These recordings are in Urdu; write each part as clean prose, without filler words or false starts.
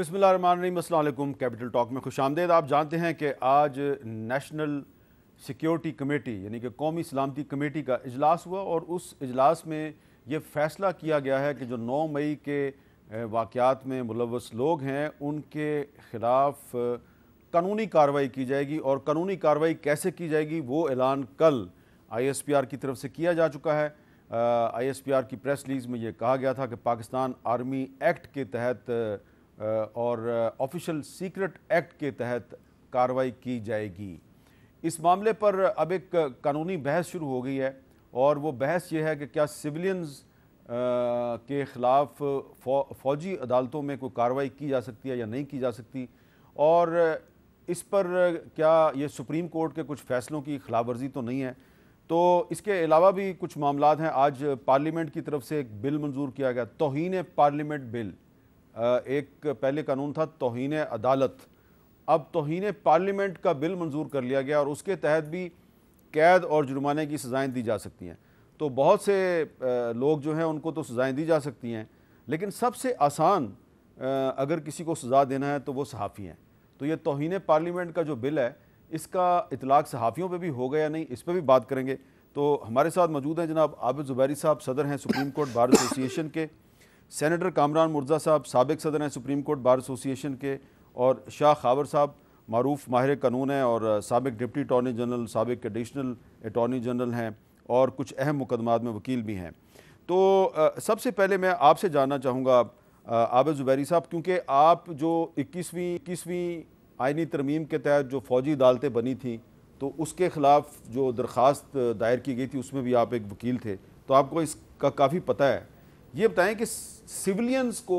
بسم اللہ الرحمن الرحیم۔ السلام علیکم۔ کیپٹل ٹاک میں خوش آمدید۔ آپ جانتے ہیں کہ آج نیشنل سیکیورٹی کمیٹی یعنی کہ قومی سلامتی کمیٹی کا اجلاس ہوا اور اس اجلاس میں یہ فیصلہ کیا گیا ہے کہ جو 9 مئی کے واقعات میں ملوث لوگ ہیں ان کے خلاف قانونی کارروائی کی جائے گی، اور قانونی کارروائی کیسے کی جائے گی وہ اعلان کل آئی ایس پی آر کی طرف سے کیا جا چکا ہے۔ آئی ایس پی آر کی پریس ریلیز میں یہ کہا گیا تھا کہ پاکستان آرمی ایکٹ کے تحت اور آفیشل سیکرٹ ایکٹ کے تحت کارروائی کی جائے گی۔ اس معاملے پر اب ایک قانونی بحث شروع ہو گئی ہے، اور وہ بحث یہ ہے کہ کیا سویلینز کے خلاف فوجی عدالتوں میں کوئی کارروائی کی جا سکتی ہے یا نہیں کی جا سکتی، اور اس پر کیا یہ سپریم کورٹ کے کچھ فیصلوں کی خلاف ورزی تو نہیں ہے۔ تو اس کے علاوہ بھی کچھ معاملات ہیں۔ آج پارلیمنٹ کی طرف سے ایک بل منظور کیا گیا، توہین پارلیمنٹ بل۔ ایک پہلے قانون تھا توہین عدالت، اب توہین پارلیمنٹ کا بل منظور کر لیا گیا، اور اس کے تحت بھی قید اور جرمانے کی سزائیں دی جا سکتی ہیں۔ تو بہت سے لوگ جو ہیں ان کو تو سزائیں دی جا سکتی ہیں، لیکن سب سے آسان اگر کسی کو سزا دینا ہے تو وہ صحافی ہیں۔ تو یہ توہین پارلیمنٹ کا جو بل ہے اس کا اطلاق صحافیوں پہ بھی ہوگا یا نہیں، اس پہ بھی بات کریں گے۔ تو ہمارے ساتھ موجود ہیں جناب عابد زبیری صاحب، صدر ہیں سپریم کورٹ بار ایسوسی ایشن کے، سینیٹر کامران مرزا صاحب سابق صدر ہیں سپریم کورٹ بار ایسوسی ایشن کے، اور شاہ خاور صاحب معروف ماہر قانون ہیں اور سابق ڈپٹی اٹارنی جنرل، سابق ایڈیشنل اٹارنی جنرل ہیں، اور کچھ اہم مقدمات میں وکیل بھی ہیں۔ تو سب سے پہلے میں آپ سے جاننا چاہوں گا عابد زبیری صاحب، کیونکہ آپ جو 21ویں آئینی ترمیم کے تحت جو فوجی عدالتیں بنی تھیں تو اس کے خلاف جو درخواست دائر کی گئی تھی اس میں بھی آپ ایک وکیل تھے، تو آپ کو اس کا کافی پتہ ہے۔ یہ بتائیں کہ سویلینز کو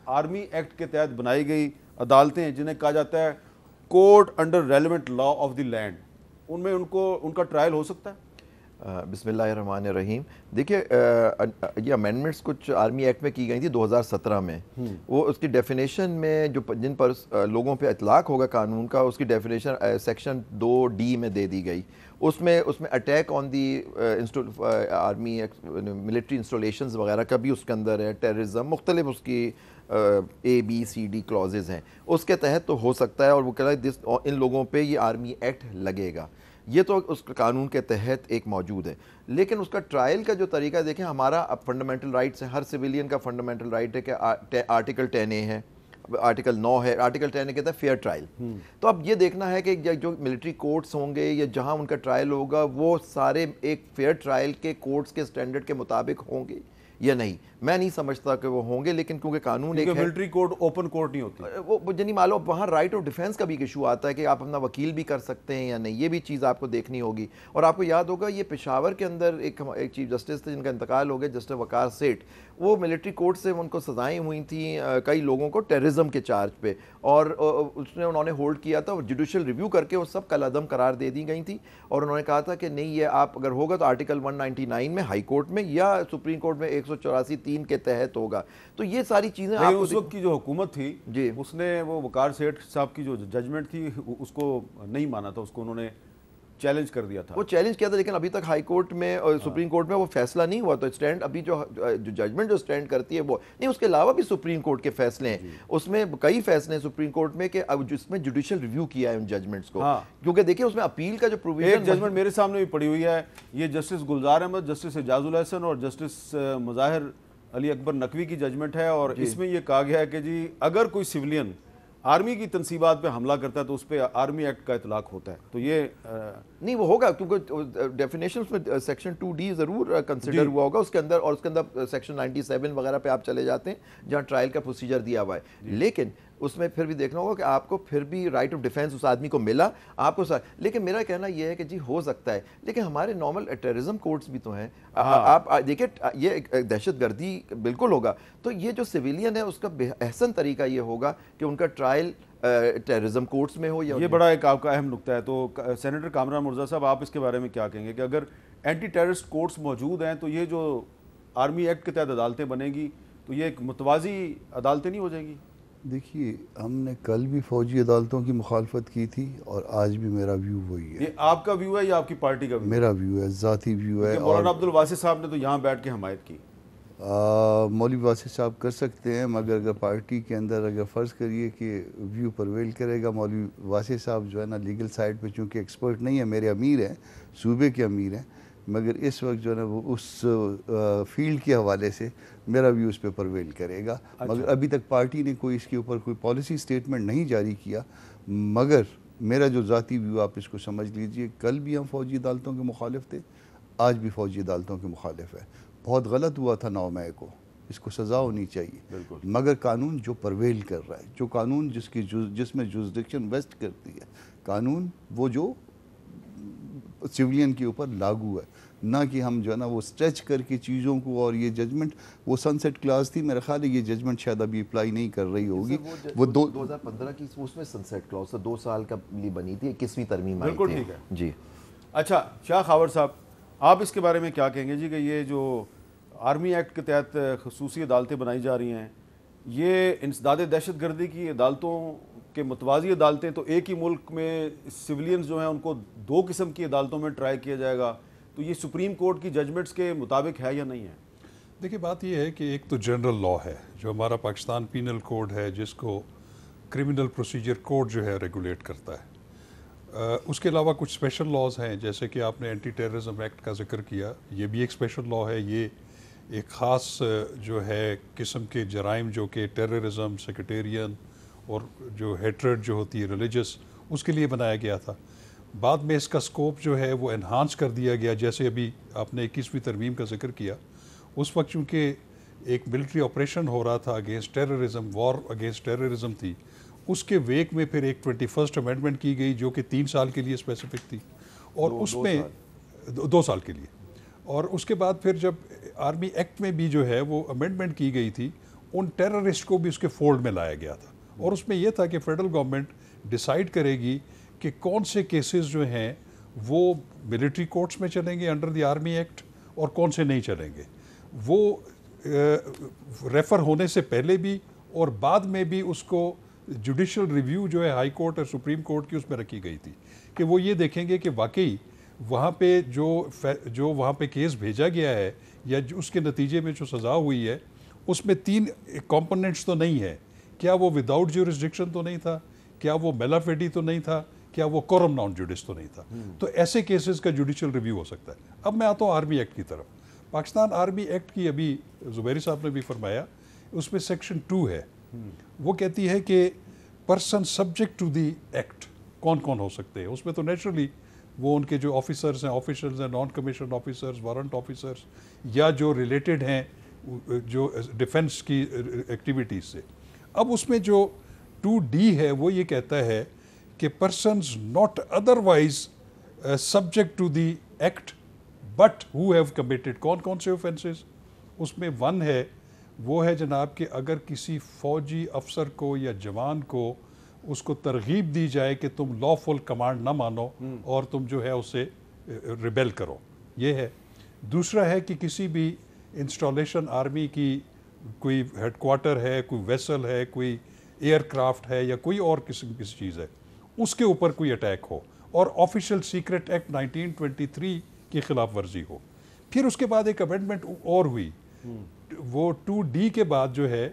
آرمی ایکٹ کے تحت بنائی گئی عدالتیں جنہیں کہا جاتا ہے court under relevant law of the land, ان میں ان کا ٹرائل ہو سکتا ہے؟ بسم اللہ الرحمن الرحیم۔ دیکھیے یہ امینڈمنٹس کچھ آرمی ایکٹ میں کی گئی تھی 2017 میں، وہ اس کی ڈیفینیشن میں جو جن پر لوگوں پہ اطلاق ہوگا قانون کا، اس کی ڈیفینیشن سیکشن 2D میں دے دی گئی۔ اس میں attack on the army military installations وغیرہ کا بھی اس کے اندر ہے، ٹیررزم، مختلف اس کی ABCD کلازز ہیں، اس کے تحت تو ہو سکتا ہے، اور وہ کہہ رہا ہے ان لوگوں پہ یہ آرمی ایکٹ لگے گا، یہ تو اس قانون کے تحت ایک موجود ہے۔ لیکن اس کا ٹرائل کا جو طریقہ دیکھیں، ہمارا فنڈامنٹل رائٹس ہے، ہر سویلین کا فنڈامنٹل رائٹ ہے کہ آرٹیکل 10A ہے، آرٹیکل 9 ہے، آرٹیکل 10 کہتا ہے فیئر ٹرائل۔ تو اب یہ دیکھنا ہے کہ جو ملٹری کورٹس ہوں گے یا جہاں ان کا ٹرائل ہوگا وہ سارے ایک فیئر ٹرائل کے کورٹس کے سٹینڈرڈ کے مطابق ہوں گے یا نہیں۔ میں نہیں سمجھتا کہ وہ ہوں گے، لیکن کیونکہ قانون ایک ہے، ملٹری کورٹ اوپن کورٹ نہیں ہوتی، وہ جنہیں معلوم وہاں رائٹ آف ڈیفینس کا بھی ایشو آتا ہے کہ آپ اپنا وکیل بھی کر سکتے ہیں یا نہیں، یہ بھی چیز آپ کو دیکھنی ہوگی۔ اور آپ کو یاد ہوگا یہ پشاور کے اندر ایک چیف جسٹس تھے جن کا انتقال ہو گیا، جسٹس وقار سیٹھ، وہ ملٹری کورٹ سے ان کو سزائیں ہوئی تھیں کئی لوگوں کو ٹیررزم کے چارج پہ، اور انہوں نے ہولڈ کیا تھا، اور جوڈیشل ریویو کر کے وہ سب کالعدم قرار دے دی گئی تھیں، اور انہوں نے کہا تھا کہ نہیں، یہ آپ اگر ہوگا تو آرٹیکل 199 میں ہائی کورٹ میں یا سپریم کورٹ میں 184(3) کے تحت ہوگا۔ تو یہ ساری چیزیں آپ اس وقت کی جو حکومت تھی جی اس نے وہ وقار سیٹھ صاحب کی جو ججمنٹ تھی اس کو نہیں مانا تھا، اس کو انہوں نے چیلنج کر دیا تھا، وہ چیلنج کیا تھا، لیکن ابھی تک ہائی کورٹ میں اور سپریم کورٹ میں وہ فیصلہ نہیں ہوا۔ تو اسٹینڈ ابھی جو ججمنٹ جو اسٹینڈ کرتی ہے وہ نہیں، اس کے علاوہ بھی سپریم کورٹ کے فیصلے ہیں، اس میں کئی فیصلے ہیں سپریم کورٹ میں کہ اب جس میں جوڈیشل ریویو کیا ہے ان ججمنٹس کو، کیونکہ دیکھیں اس میں اپیل کا جو پروویژن، ایک ججمنٹ میرے سامنے بھی پڑی ہوئی ہے، یہ جسٹس گلزار احمد، جسٹس اعجاز الحسن اور جسٹس مظاہر علی اکبر نقوی کی ججمنٹ ہے، اور اس میں یہ کہا گیا ہے کہ جی اگر کوئی سویلین آرمی کی تنصیبات پہ حملہ کرتا ہے تو اس پہ آرمی ایکٹ کا اطلاق ہوتا ہے۔ تو یہ نہیں وہ ہوگا، کیونکہ ڈیفینیشن میں سیکشن 2D ضرور کنسیڈر ہوا ہوگا اس کے اندر، اور اس کے اندر سیکشن 97 وغیرہ پہ آپ چلے جاتے ہیں جہاں ٹرائل کا پروسیجر دیا ہوا ہے، لیکن اس میں پھر بھی دیکھنا ہوگا کہ آپ کو پھر بھی رائٹ آف ڈیفینس اس آدمی کو ملا آپ کو لیکن میرا کہنا یہ ہے کہ جی ہو سکتا ہے، لیکن ہمارے نارمل ٹیررزم کورٹس بھی تو ہیں، آپ دیکھیں یہ دہشت گردی بالکل ہوگا، تو یہ جو سویلین ہے اس کا احسن طریقہ یہ ہوگا کہ ان کا ٹرائل ٹیررزم کورٹس میں ہو۔ یہ بڑا ایک آپ کا اہم نقطہ ہے۔ تو سینیٹر کامران مرزا صاحب، آپ اس کے بارے میں کیا کہیں گے کہ اگر اینٹی ٹیررسٹ کورٹس موجود ہیں تو یہ جو آرمی ایکٹ کے تحت عدالتیں بنیں گی تو یہ ایک متوازی عدالتیں نہیں ہو جائیں گی؟ دیکھیے ہم نے کل بھی فوجی عدالتوں کی مخالفت کی تھی اور آج بھی میرا ویو وہی ہے۔ یہ آپ کا ویو ہے یا آپ کی پارٹی کا ویو؟ میرا ویو ہے، ذاتی ویو ہے۔ مولانا عبدالواسع صاحب نے تو یہاں بیٹھ کے حمایت کی۔ مولوی واسع صاحب کر سکتے ہیں، مگر اگر پارٹی کے اندر اگر فرض کریے کہ ویو پرویل کرے گا، مولوی واسع صاحب جو ہے نا لیگل سائڈ پہ چونکہ ایکسپرٹ نہیں ہے، میرے امیر ہیں، صوبے کے امیر ہیں، مگر اس وقت جو ہے نا وہ اس فیلڈ کے حوالے سے میرا ویو اس پہ پرویل کرے گا. مگر ابھی تک پارٹی نے کوئی اس کے اوپر کوئی پالیسی سٹیٹمنٹ نہیں جاری کیا. مگر میرا جو ذاتی ویو آپ اس کو سمجھ لیجئے، کل بھی ہم فوجی عدالتوں کے مخالف تھے، آج بھی فوجی عدالتوں کے مخالف ہے. بہت غلط ہوا تھا 9 مئی کو، اس کو سزا ہونی چاہیے، مگر قانون جو پرویل کر رہا ہے، جو قانون جس میں جورسڈکشن ویسٹ کرتی ہے، قانون وہ جو سیولین کے اوپر لاگو ہے، نہ کہ ہم جو ہے نا وہ سٹریچ کر کے چیزوں کو. اور یہ ججمنٹ وہ سن سیٹ کلاس تھی، میرا خیال ہے یہ ججمنٹ شاید ابھی اپلائی نہیں کر رہی ہوگی. وہ 2015 کی اس میں سن سیٹ کلاس 2 سال کا لیے بنی تھی، 21ویں ترمیم آئی تھی. بالکل ٹھیک ہے جی. اچھا شاہ خاور صاحب، آپ اس کے بارے میں کیا کہیں گے جی کہ یہ جو آرمی ایکٹ کے تحت خصوصی عدالتیں بنائی جا رہی ہیں، یہ انسداد دہشت گردی کی عدالتوں کے متوازی عدالتیں، تو ایک ہی ملک میں سویلینز جو ہیں ان کو 2 قسم کی عدالتوں میں ٹرائی کیا جائے گا، تو یہ سپریم کورٹ کی ججمنٹس کے مطابق ہے یا نہیں ہے؟ دیکھیے بات یہ ہے کہ ایک تو جنرل لا ہے جو ہمارا پاکستان پینل کوڈ ہے، جس کو کرمنل پروسیجر کوڈ جو ہے ریگولیٹ کرتا ہے. اس کے علاوہ کچھ اسپیشل لاز ہیں، جیسے کہ آپ نے اینٹی ٹیررزم ایکٹ کا ذکر کیا، یہ بھی ایک اسپیشل لا ہے. یہ ایک خاص جو ہے قسم کے جرائم جو کہ ٹیررزم، سیکٹیرین اور جو ہیٹریڈ جو ہوتی ہے ریلیجس، اس کے لیے بنایا گیا تھا. بعد میں اس کا سکوپ جو ہے وہ انہانس کر دیا گیا. جیسے ابھی آپ نے 21ویں ترمیم کا ذکر کیا، اس وقت چونکہ ایک ملٹری آپریشن ہو رہا تھا against terrorism, war against terrorism تھی، اس کے ویک میں پھر ایک 21 امینڈمنٹ کی گئی جو کہ 3 سال کے لیے اسپیسیفک تھی، اور اس میں 2 سال کے لیے. اور اس کے بعد پھر جب آرمی ایکٹ میں بھی جو ہے وہ امینڈمنٹ کی گئی تھی، ان ٹیررسٹ کو بھی اس کے فولڈ میں لایا گیا تھا. اور اس میں یہ تھا کہ فیڈرل گورنمنٹ ڈیسائیڈ کرے گی کہ کون سے کیسز جو ہیں وہ ملٹری کورٹس میں چلیں گے انڈر دی آرمی ایکٹ اور کون سے نہیں چلیں گے. وہ ریفر ہونے سے پہلے بھی اور بعد میں بھی اس کو جوڈیشل ریویو جو ہے ہائی کورٹ اور سپریم کورٹ کی اس میں رکھی گئی تھی کہ وہ یہ دیکھیں گے کہ واقعی وہاں پہ جو وہاں پہ کیس بھیجا گیا ہے یا اس کے نتیجے میں جو سزا ہوئی ہے، اس میں 3 کمپوننٹس تو نہیں ہے. کیا وہ وداؤٹ جورسڈکشن تو نہیں تھا، کیا وہ میلافیڈی تو نہیں تھا، کیا وہ کورم نان جوڈس تو نہیں تھا. تو ایسے کیسز کا جوڈیشل ریویو ہو سکتا ہے. اب میں آتا ہوں آرمی ایکٹ کی طرف. پاکستان آرمی ایکٹ کی ابھی زبیری صاحب نے بھی فرمایا، اس میں سیکشن 2 ہے. وہ کہتی ہے کہ person subject to the act کون کون ہو سکتے ہیں. اس میں تو نیچرلی وہ ان کے جو آفیسرز ہیں، آفیشلز ہیں، naan commissioned officers, warrant officers, یا جو ریلیٹڈ ہیں جو ڈیفنس کی ایکٹیویٹیز سے. اب اس میں جو 2D ہے وہ یہ کہتا ہے کہ persons not otherwise subject to the act but who have committed. کون سے اوفینسز؟ اس میں 1 ہے، وہ ہے جناب کہ اگر کسی فوجی افسر کو یا جوان کو اس کو ترغیب دی جائے کہ تم لا فل کمانڈ نہ مانو اور تم جو ہے اس سے ریبیل کرو، یہ ہے. دوسرا ہے کہ کسی بھی انسٹالیشن آرمی کی کوئی ہیڈ کوارٹر ہے، کوئی ویسل ہے، کوئی ایئر کرافٹ ہے یا کوئی اور قسم کی چیز ہے، اس کے اوپر کوئی اٹیک ہو اور آفیشیل سیکرٹ ایکٹ 1923 کی خلاف ورزی ہو. پھر اس کے بعد ایک امینڈمنٹ اور ہوئی، وہ 2D کے بعد جو ہے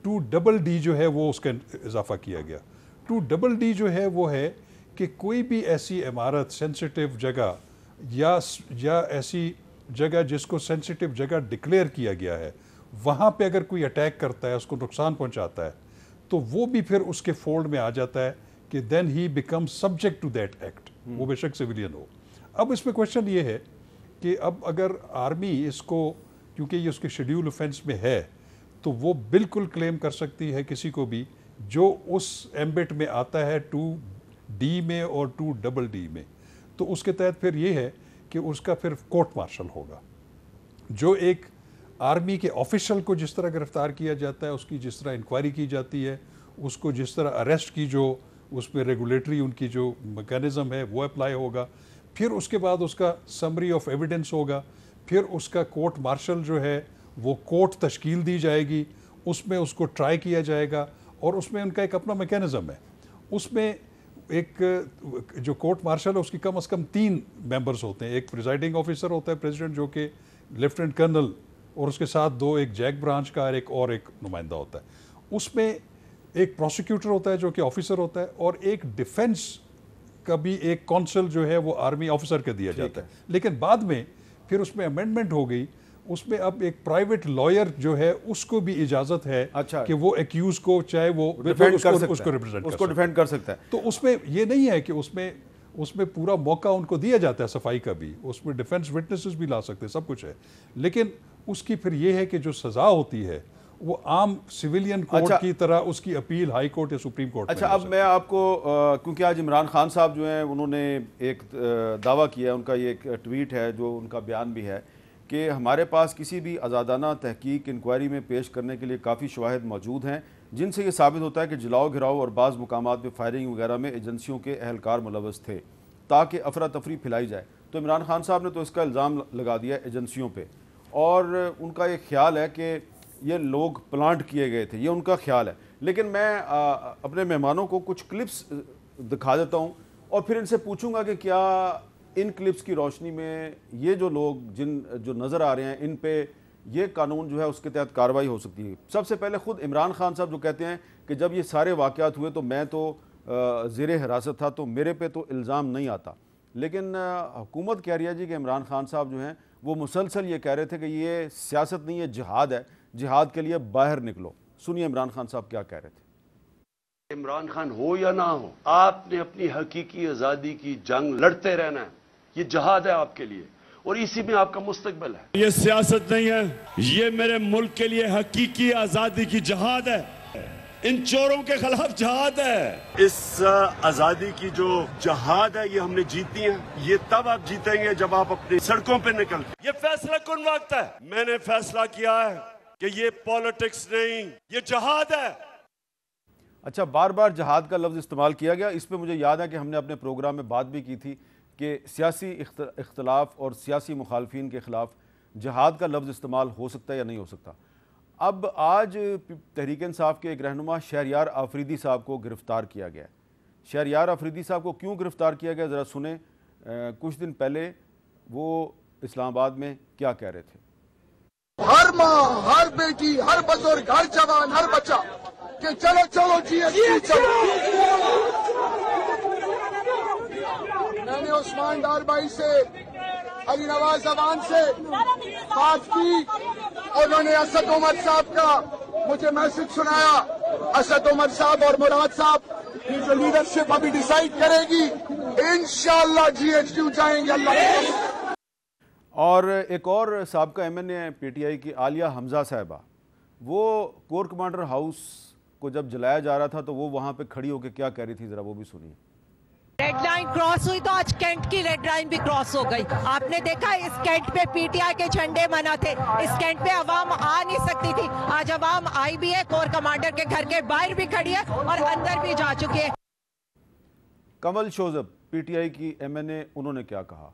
2DD جو ہے وہ اس کا اضافہ کیا گیا. 2DD جو ہے وہ ہے کہ کوئی بھی ایسی عمارت، سینسیٹیو جگہ یا ایسی جگہ جس کو سینسیٹیو جگہ ڈکلیئر کیا گیا ہے، وہاں پہ اگر کوئی اٹیک کرتا ہے، اس کو نقصان پہنچاتا ہے، تو وہ بھی پھر اس کے فولڈ میں آ جاتا ہے کہ then he become subject to that act, وہ بے شک سویلین ہو. اب اس میں کویشچن یہ ہے کہ اب اگر آرمی اس کو، کیونکہ یہ اس کے شیڈیول اوفینس میں ہے، تو وہ بالکل کلیم کر سکتی ہے کسی کو بھی جو اس ایمبٹ میں آتا ہے 2D میں اور 2DD میں. تو اس کے تحت پھر یہ ہے کہ اس کا پھر کورٹ مارشل ہوگا. جو ایک آرمی کے آفیشل کو جس طرح گرفتار کیا جاتا ہے، اس کی جس طرح انکوائری کی جاتی ہے، اس کو جس طرح اریسٹ کی جو اس پہ ریگولیٹری ان کی جو میکینزم ہے وہ اپلائی ہوگا. پھر اس کے بعد اس کا سمری آف ایویڈنس ہوگا. پھر اس کا کورٹ مارشل جو ہے وہ کورٹ تشکیل دی جائے گی، اس میں اس کو ٹرائی کیا جائے گا، اور اس میں ان کا ایک اپنا میکینزم ہے. اس میں ایک جو کورٹ مارشل ہے اس کی کم از کم 3 ممبرز ہوتے ہیں. ایک پریزائڈنگ آفیسر ہوتا ہے پریزیڈنٹ، جو کہ لیفٹیننٹ کرنل اور اس کے ساتھ 2 ایک جیک برانچ کا اور ایک نمائندہ ہوتا ہے. اس میں ایک پروسیکیوٹر ہوتا ہے جو کہ آفیسر ہوتا ہے, اور ایک ڈیفنس کا بھی ایک کونسل جو ہے وہ آرمی آفیسر کا دیا جاتا ہے. لیکن بعد میں پھر اس میں امینڈمنٹ ہو گئی, اس میں اب ایک پرائیویٹ لائر جو ہے اس کو بھی اجازت ہے کہ وہ ایکیوز کو چاہے وہ اس کو ڈیفینڈ کر سکتا ہے. تو اس میں یہ نہیں ہے کہ اس میں پورا موقع ان کو دیا جاتا ہے صفائی کا بھی, اس میں ڈیفنس وٹنسز بھی لا سکتے ہیں, سب کچھ ہے. لیکن اس کی پھر یہ ہے کہ جو سزا ہوتی ہے وہ عام سویلین کورٹ کی طرح اس کی اپیل ہائی کورٹ یا سپریم کورٹ. اچھا, اب میں آپ کو کیونکہ آج عمران خان صاحب جو ہیں انہوں نے ایک دعویٰ کیا ہے, ان کا یہ ایک ٹویٹ ہے جو ان کا بیان بھی ہے کہ ہمارے پاس کسی بھی آزادانہ تحقیق انکوائری میں پیش کرنے کے لیے کافی شواہد موجود ہیں جن سے یہ ثابت ہوتا ہے کہ جلاؤ گھراؤ اور بعض مقامات پہ فائرنگ وغیرہ میں ایجنسیوں کے اہلکار ملوث تھے تاکہ افراتفری پھیلائی جائے. تو عمران خان صاحب نے تو اس کا الزام لگا دیا ایجنسیوں پہ, اور ان کا یہ خیال ہے کہ یہ لوگ پلانٹ کیے گئے تھے, یہ ان کا خیال ہے. لیکن میں اپنے مہمانوں کو کچھ کلپس دکھا دیتا ہوں اور پھر ان سے پوچھوں گا کہ کیا ان کلپس کی روشنی میں یہ جو لوگ جو نظر آ رہے ہیں ان پہ یہ قانون جو ہے اس کے تحت کارروائی ہو سکتی ہے. سب سے پہلے خود عمران خان صاحب جو کہتے ہیں کہ جب یہ سارے واقعات ہوئے تو میں تو زیر حراست تھا تو میرے پہ تو الزام نہیں آتا, لیکن حکومت کہہ رہی ہے جی کہ عمران خان صاحب جو ہیں وہ مسلسل یہ کہہ رہے تھے کہ یہ سیاست نہیں ہے, جہاد ہے, جہاد کے لیے باہر نکلو. سنیے عمران خان صاحب کیا کہہ رہے تھے. عمران خان ہو یا نہ ہو, آپ نے اپنی حقیقی آزادی کی جنگ لڑتے رہنا ہے, یہ جہاد ہے آپ کے لیے اور اسی میں آپ کا مستقبل ہے. یہ سیاست نہیں ہے, یہ میرے ملک کے لیے حقیقی آزادی کی جہاد ہے, ان چوروں کے خلاف جہاد ہے. اس آزادی کی جو جہاد ہے یہ ہم نے جیتنی ہے. یہ تب آپ جیتیں گے جب آپ اپنی سڑکوں پہ نکل. یہ فیصلہ کن وقت ہے, میں نے فیصلہ کیا ہے کہ یہ پالیٹکس نہیں, یہ جہاد ہے. اچھا, بار بار جہاد کا لفظ استعمال کیا گیا. اس پہ مجھے یاد ہے کہ ہم نے اپنے پروگرام میں بات بھی کی تھی کہ سیاسی اختلاف اور سیاسی مخالفین کے خلاف جہاد کا لفظ استعمال ہو سکتا ہے یا نہیں ہو سکتا. اب آج تحریک انصاف کے ایک رہنما شہریار آفریدی صاحب کو گرفتار کیا گیا ہے. شہریار آفریدی صاحب کو کیوں گرفتار کیا گیا, ذرا سنیں. کچھ دن پہلے وہ اسلام آباد میں کیا کہہ رہے تھے. ہر ماں, ہر بیٹی, ہر بزرگ, ہر جوان, ہر بچہ کہ چلو چلو جی چلو. میں نے عثمان ڈار بھائی سے, علی نواز زبان سے بات کی, انہوں نے اسد عمر صاحب کا مجھے میسج سنایا. اسد عمر صاحب اور مراد صاحب کی جو لیڈرشپ ابھی ڈیسائیڈ کرے گی, انشاءاللہ جی ایچ کیو جائیں گے اللہ کے. اور ایک اور سابقہ M N A P T I کی عالیہ حمزہ صاحبہ, وہ کور کمانڈر ہاؤس کو جب جلایا جا رہا تھا تو وہ وہاں پہ کھڑی ہو کے کیا کہہ رہی تھی, ذرا وہ بھی سنیے. ریڈ لائن کراس ہوئی تو آج کینٹ کی ریڈ لائن بھی کراس ہو گئی. آپ نے دیکھا اس کینٹ پہ پی ٹی آئی کے جھنڈے منع تھے, اس کینٹ پہ عوام آ نہیں سکتی تھی. آج عوام آئی بھی ہے, کور کمانڈر کے گھر کے باہر بھی کھڑی ہے اور اندر بھی جا چکی ہے. کمل شوزب پی ٹی آئی کی ایم این اے, انہوں نے کیا کہا.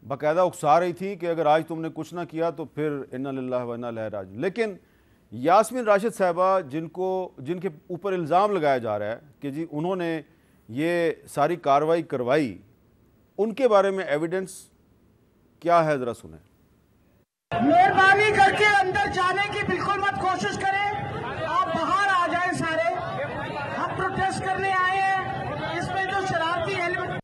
باقاعدہ اکسا رہی تھی کہ اگر آج تم نے کچھ نہ کیا تو پھر انا للہ و انا الیہ راجعون. لیکن یاسمین راشد صاحبہ جن کے اوپر الزام لگایا جا رہا ہے کہ جی انہوں نے یہ ساری کارروائی کروائی, ان کے بارے میں ایویڈنس کیا ہے, ذرا سنیں. مہربانی کر کے اندر جانے کی بالکل مت کوشش کریں, آپ باہر آ جائیں سارے, ہم پروٹیسٹ کرنے آئے ہیں. اس میں جو شرارتی ایلیمنٹ.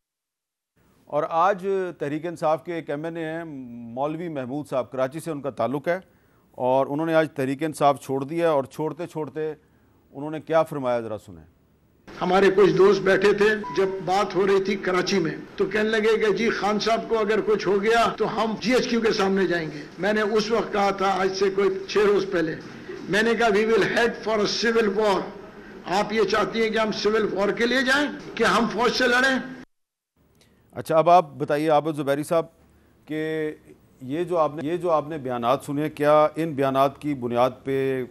اور آج تحریک انصاف کے ایک ایم این اے ہیں مولوی محمود صاحب, کراچی سے ان کا تعلق ہے, اور انہوں نے آج تحریک انصاف چھوڑ دیا, اور چھوڑتے چھوڑتے انہوں نے کیا فرمایا, ذرا سنیں. ہمارے کچھ دوست بیٹھے تھے, جب بات ہو رہی تھی کراچی میں تو کہنے لگے کہ جی خان صاحب کو اگر کچھ ہو گیا تو ہم جی ایچ کیو کے سامنے جائیں گے. میں نے اس وقت کہا تھا, آج سے کوئی 6 روز پہلے, میں نے کہا we will head for a civil war. آپ یہ چاہتی ہیں کہ ہم سول وار کے لیے جائیں, کہ ہم فوج سے لڑیں؟ اچھا, اب آپ بتائیے عابد زبیری صاحب کہ یہ جو آپ نے بیانات سنے, کیا ان بیانات کی بنیاد پہ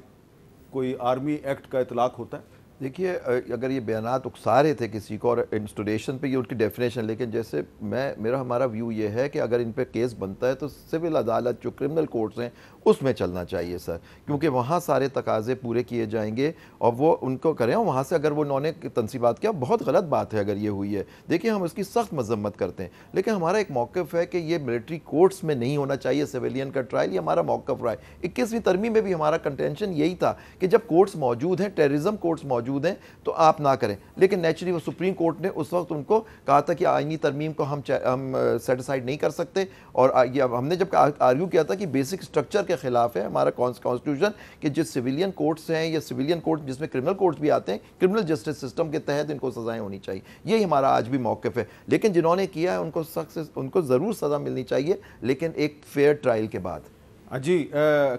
کوئی آرمی ایکٹ کا اطلاق ہوتا ہے؟ دیکھیے اگر یہ بیانات اکسا رہے تھے کسی کو اور انسٹولیشن پہ یہ ان کی ڈیفینیشن، لیکن جیسے ہمارا ویو یہ ہے کہ اگر ان پہ کیس بنتا ہے تو سول عدالت جو کرمنل کورٹس ہیں اس میں چلنا چاہیے سر، کیونکہ وہاں سارے تقاضے پورے کیے جائیں گے اور وہ ان کو کریں. وہاں سے اگر وہ انہوں نے تنصیبات کیا بہت غلط بات ہے اگر یہ ہوئی ہے. دیکھیں ہم اس کی سخت مذمت کرتے ہیں، لیکن ہمارا ایک موقف ہے کہ یہ ملٹری کورٹس میں نہیں ہونا چاہیے سویلین کا ٹرائل. یہ ہمارا موقف رہا ہے. 21ویں ترمیم میں بھی ہمارا کنٹینشن یہی تھا کہ جب کورٹس موجود ہیں، ٹیررزم کورٹس موجود ہیں تو آپ نہ کریں. لیکن نیچرلی وہ سپریم کورٹ نے اس وقت ان کو کہا تھا کہ آئینی ترمیم کو ہم سیٹ اسائڈ نہیں کر سکتے، اور ہم نے جب آرگیو کیا تھا کہ بیسک سٹرکچر کے خلاف ہے ہمارا کانسٹیٹیوشن کہ جس سویلین کورٹس ہیں یا سویلین کورٹ جس میں کرمنل کورٹس بھی آتے ہیں، کرمنل جسٹس سسٹم کے تحت ان کو سزائیں ہونی چاہیے. یہی ہمارا آج بھی موقف ہے. لیکن جنہوں نے کیا ہے ان کو ضرور سزا ملنی چاہیے، لیکن ایک فیئر ٹرائل کے بعد. جی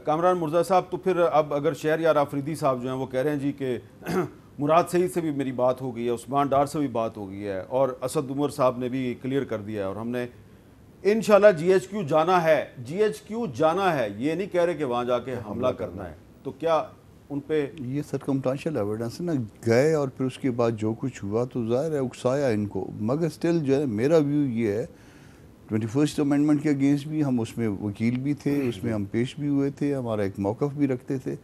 کامران مرزا صاحب، تو پھر اب اگر شہریار آفریدی صاحب جو ہیں وہ کہہ رہے ہیں جی کہ مراد سعید سے بھی میری بات ہو گئی ہے، عثمان ڈار سے بھی بات ہو گئی ہے، اور اسد عمر صاحب نے بھی کلیئر کر دیا ہے، اور ہم نے انشاءاللہ جی ایچ کیو جانا ہے. جی ایچ کیو جانا ہے، یہ نہیں کہہ رہے کہ وہاں جا کے حملہ کرنا ہے. تو کیا ان پہ یہ سرکمٹانشل ایویڈنس ہے نا، گئے اور پھر اس کے بعد جو کچھ ہوا تو ظاہر ہے اکسایا ان کو. مگر سٹل جو ہے میرا ویو یہ ہے 21 امینڈمنٹ کے اگینسٹ بھی ہم اس میں وکیل بھی تھے، اس میں ہم پیش بھی ہوئے تھے، ہمارا ایک موقف بھی رکھتے تھے،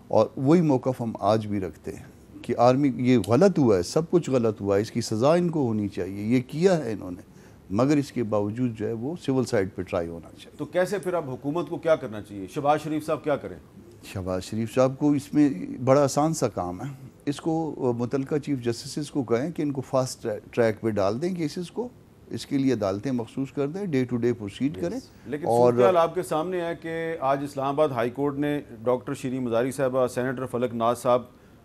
اور وہی موقف ہم آج بھی رکھتے ہیں کہ آرمی یہ غلط ہوا ہے، سب کچھ غلط ہوا ہے، اس کی سزا ان کو ہونی چاہیے. یہ کیا ہے انہوں نے، مگر اس کے باوجود جو ہے وہ سول سائڈ پہ ٹرائی ہونا چاہیے. تو کیسے پھر اب حکومت کو کیا کرنا چاہیے؟ شہباز شریف صاحب کیا کریں؟ شہباز شریف صاحب کو اس میں بڑا آسان سا کام ہے. اس کو متعلقہ چیف جسٹسز کو کہیں کہ ان کو فاسٹ ٹریک پہ ڈال دیں کیسز کو، اس کے لیے عدالتیں مخصوص کر دیں، ڈے ٹو ڈے پروسیڈ کریں. لیکن صورتحال آپ کے سامنے ہے کہ آج اسلام آباد ہائی کورٹ نے ڈاکٹر شیریں مزاری صاحبہ، سینیٹر فلک ناز صاحب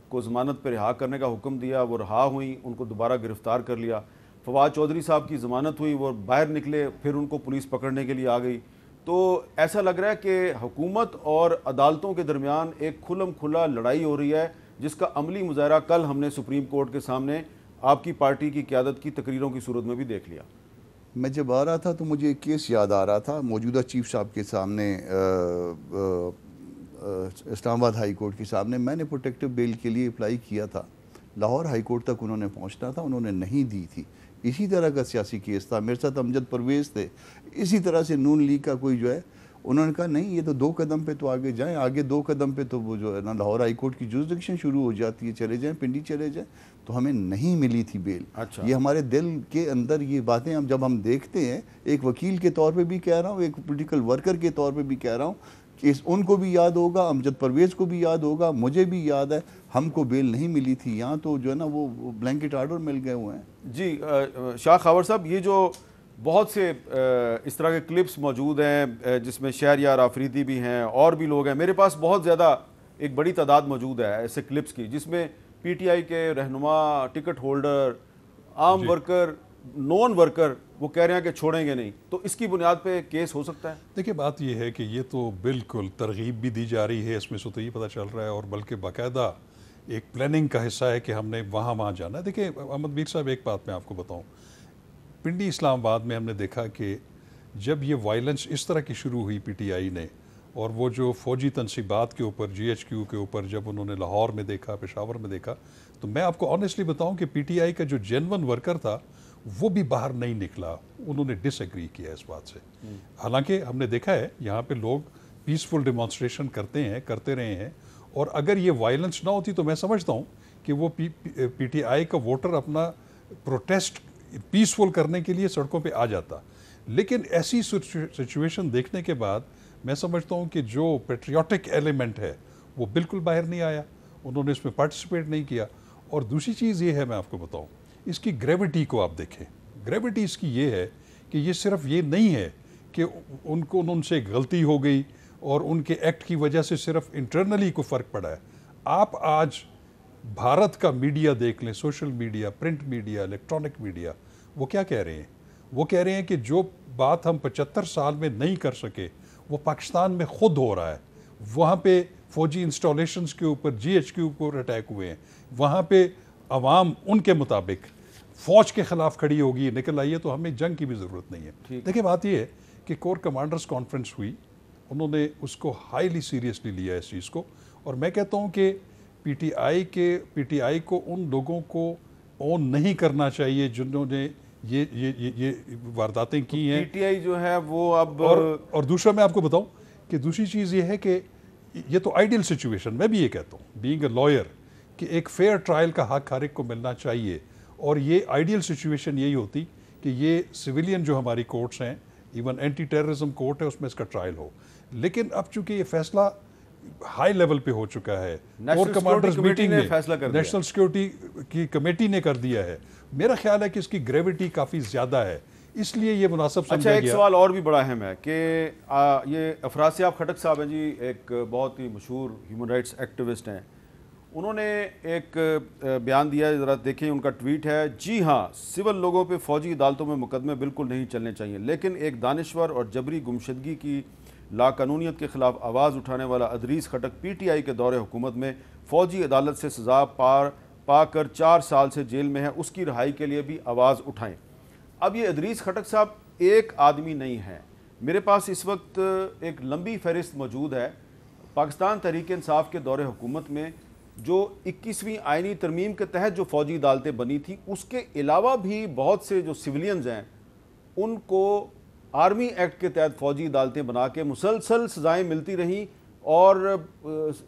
کو ضمانت پہ رہا کرنے کا حکم دیا. وہ رہا ہوئیں، ان کو دوبارہ گرفتار کر لیا. فواد چودھری صاحب کی ضمانت ہوئی، وہ باہر نکلے، پھر ان کو پولیس پکڑنے کے لیے آ گئی. تو ایسا لگ رہا ہے کہ حکومت اور عدالتوں کے درمیان ایک کھلم کھلا لڑائی ہو رہی ہے، جس کا عملی مظاہرہ کل ہم نے سپریم کورٹ کے سامنے آپ کی پارٹی کی قیادت کی تقریروں کی صورت میں بھی دیکھ لیا. میں جب آ رہا تھا تو مجھے ایک کیس یاد آ رہا تھا موجودہ چیف صاحب کے سامنے، اسلام آباد ہائی کورٹ کے سامنے. میں نے پروٹیکٹیو بیل کے لیے اپلائی کیا تھا، لاہور ہائی کورٹ تک انہوں نے پہنچنا تھا، انہوں نے نہیں دی تھی. اسی طرح کا سیاسی کیس تھا، میرے ساتھ امجد پرویز تھے، اسی طرح سے نون لیگ کا کوئی جو ہے، انہوں نے کہا نہیں یہ تو 2 قدم پہ تو آگے جائیں، آگے 2 قدم پہ تو وہ جو ہے نا لاہور ہائی کورٹ کی جورسڈکشن شروع ہو جاتی ہے، چلے جائیں پنڈی چلے جائیں. تو ہمیں نہیں ملی تھی بیل. یہ ہمارے دل کے اندر یہ باتیں جب ہم دیکھتے ہیں، ایک وکیل کے طور پہ بھی کہہ رہا ہوں، ایک پولیٹیکل ورکر کے طور پہ بھی کہہ رہا ہوں کہ ان کو بھی یاد ہوگا، امجد پرویز کو بھی یاد ہوگا، مجھے بھی یاد ہے، ہم کو بیل نہیں ملی تھی. یہاں تو جو ہے نا وہ بلینکٹ آرڈر مل گئے ہوئے ہیں. جی شاہ خاور صاحب، یہ جو بہت سے اس طرح کے کلپس موجود ہیں جس میں شہریار آفریدی بھی ہیں اور بھی لوگ ہیں، میرے پاس بہت زیادہ ایک بڑی تعداد موجود ہے ایسے کلپس کی، جس میں پی ٹی آئی کے رہنما، ٹکٹ ہولڈر، عام ورکر، نون ورکر وہ کہہ رہے ہیں کہ چھوڑیں گے نہیں. تو اس کی بنیاد پہ کیس ہو سکتا ہے؟ دیکھیں بات یہ ہے کہ یہ تو بالکل ترغیب بھی دی جا رہی ہے، اس میں سے تو یہ پتہ چل رہا ہے، اور بلکہ باقاعدہ ایک پلاننگ کا حصہ ہے کہ ہم نے وہاں جانا ہے. دیکھیں احمد میر صاحب، ایک بات میں آپ کو بتاؤں، پنڈی اسلام آباد میں ہم نے دیکھا کہ جب یہ وائلنس اس طرح کی شروع ہوئی پی ٹی آئی نے، اور وہ جو فوجی تنصیبات کے اوپر، جی ایچ کیو کے اوپر جب انہوں نے لاہور میں دیکھا، پشاور میں دیکھا، تو میں آپ کو آنیسٹلی بتاؤں کہ پی ٹی آئی کا جو جینون ورکر تھا وہ بھی باہر نہیں نکلا، انہوں نے ڈس ایگری کیا اس بات سے. حالانکہ ہم نے دیکھا ہے یہاں پہ لوگ پیسفل ڈیمانسٹریشن کرتے رہے ہیں، اور اگر یہ وائلنس نہ ہوتی تو میں سمجھتا ہوں کہ وہ پی ٹی آئی کا ووٹر اپنا پروٹیسٹ پیسفل کرنے کے لیے سڑکوں پہ آ جاتا. لیکن ایسی سچویشن دیکھنے کے بعد میں سمجھتا ہوں کہ جو پیٹریوٹک ایلیمنٹ ہے وہ بالکل باہر نہیں آیا، انہوں نے اس میں پارٹیسپیٹ نہیں کیا. اور دوسری چیز یہ ہے، میں آپ کو بتاؤں، اس کی گریوٹی کو آپ دیکھیں. گریوٹی اس کی یہ ہے کہ یہ صرف یہ نہیں ہے کہ ان سے غلطی ہو گئی اور ان کے ایکٹ کی وجہ سے صرف انٹرنلی کو فرق پڑا ہے. آپ آج بھارت کا میڈیا دیکھ لیں، social media, print media, electronic media, وہ کیا کہہ رہے ہیں؟ وہ کہہ رہے ہیں کہ جو بات ہم 75 سال میں نہیں کر سکے وہ پاکستان میں خود ہو رہا ہے. وہاں پہ فوجی انسٹالیشنز کے اوپر، جی ایچ کیو کے اوپر اٹیک ہوئے ہیں، وہاں پہ عوام ان کے مطابق فوج کے خلاف کھڑی ہوگی، نکل آئیے، تو ہمیں جنگ کی بھی ضرورت نہیں ہے. دیکھیں بات یہ ہے کہ کور کمانڈرز کانفرنس ہوئی، انہوں نے اس کو ہائیلی سیریسلی لیا اس چیز کو، اور میں کہتا ہوں کہ پی ٹی آئی کو ان لوگوں کو اون نہیں کرنا چاہیے جنہوں نے یہ وارداتیں کی ہیں. پی ٹی آئی جو ہے وہ اب اور دوسرا میں آپ کو بتاؤں کہ دوسری چیز یہ ہے کہ یہ تو آئیڈیل سچویشن، میں بھی یہ کہتا ہوں بینگ اے لائر کہ ایک فیئر ٹرائل کا حق ہر ایک کو ملنا چاہیے، اور یہ آئیڈیل سچویشن یہی ہوتی کہ یہ سویلین جو ہماری کورٹس ہیں، ایون اینٹی ٹیررزم کورٹ ہے، اس میں اس کا ٹرائل ہو. لیکن اب چونکہ یہ فیصلہ ہائی لیول پہ ہو چکا ہے، کور کمانڈرز میٹنگ نے نیشنل سیکیورٹی کی کمیٹی نے کر دیا ہے، میرا خیال ہے کہ اس کی گریوٹی کافی زیادہ ہے، اس لیے یہ مناسب سمجھا گیا. ایک سوال اور بھی بڑا اہم ہے کہ یہ افراسیاب خٹک صاحب ہیں جی، ایک بہت ہی مشہور ہیومن رائٹس ایکٹیوسٹ ہیں. انہوں نے ایک بیان دیا ہے، ذرا دیکھیں ان کا ٹویٹ ہے. جی ہاں، سول لوگوں پہ فوجی عدالتوں میں مقدمے بالکل نہیں چلنے چاہیے، لیکن ایک دانشور اور جبری گمشدگی کی لا قانونیت کے خلاف آواز اٹھانے والا Idris Khattak P T I کے دور حکومت میں فوجی عدالت سے سزا پا کر 4 سال سے جیل میں ہے، اس کی رہائی کے لیے بھی آواز اٹھائیں. اب یہ ادریس خٹک صاحب ایک آدمی نہیں ہے، میرے پاس اس وقت ایک لمبی فہرست موجود ہے پاکستان تحریک انصاف کے دور حکومت میں جو 21ویں آئینی ترمیم کے تحت جو فوجی عدالتیں بنی تھی، اس کے علاوہ بھی بہت سے جو سویلینز ہیں ان کو آرمی ایکٹ کے تحت فوجی عدالتیں بنا کے مسلسل سزائیں ملتی رہیں. اور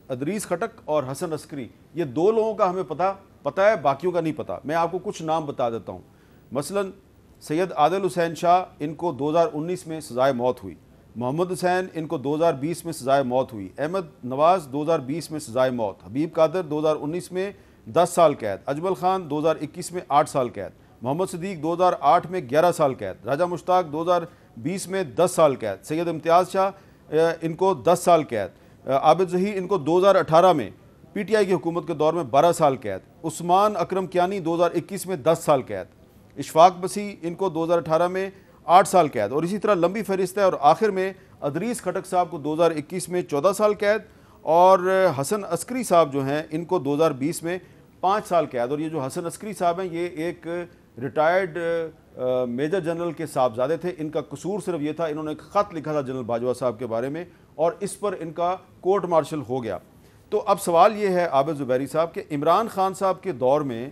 ادریس خٹک اور حسن عسکری، یہ 2 لوگوں کا ہمیں پتہ ہے، باقیوں کا نہیں پتہ. میں آپ کو کچھ نام بتا دیتا ہوں. مثلا سید عادل حسین شاہ، ان کو 2019 میں سزائے موت ہوئی. محمد حسین، ان کو 2020 میں سزائے موت ہوئی. احمد نواز 2020 میں سزائے موت. حبیب قادر 2019 میں 10 سال قید. اجمل خان 2021 میں 8 سال قید. محمد صدیق 2008 میں 11 سال قید. راجہ مشتاق 2020 میں 10 سال قید. سید امتیاز شاہ ان کو 10 سال قید. عابد ظہیر ان کو 2018 میں پی ٹی آئی کی حکومت کے دور میں 12 سال قید. عثمان اکرم کیانی 2021 میں 10 سال قید. اشفاق بسی ان کو 2018 میں 8 سال قید. اور اسی طرح لمبی فہرست ہے. اور آخر میں ادریس خٹک صاحب کو 2021 میں 14 سال قید، اور حسن عسکری صاحب جو ہیں ان کو 2020 میں 5 سال قید. اور یہ جو حسن عسکری صاحب ہیں یہ ایک ریٹائرڈ میجر جنرل کے صاحبزادے تھے. ان کا قصور صرف یہ تھا، انہوں نے ایک خط لکھا تھا جنرل باجوہ صاحب کے بارے میں، اور اس پر ان کا کورٹ مارشل ہو گیا. تو اب سوال یہ ہے عابد زبیری صاحب کہ عمران خان صاحب کے دور میں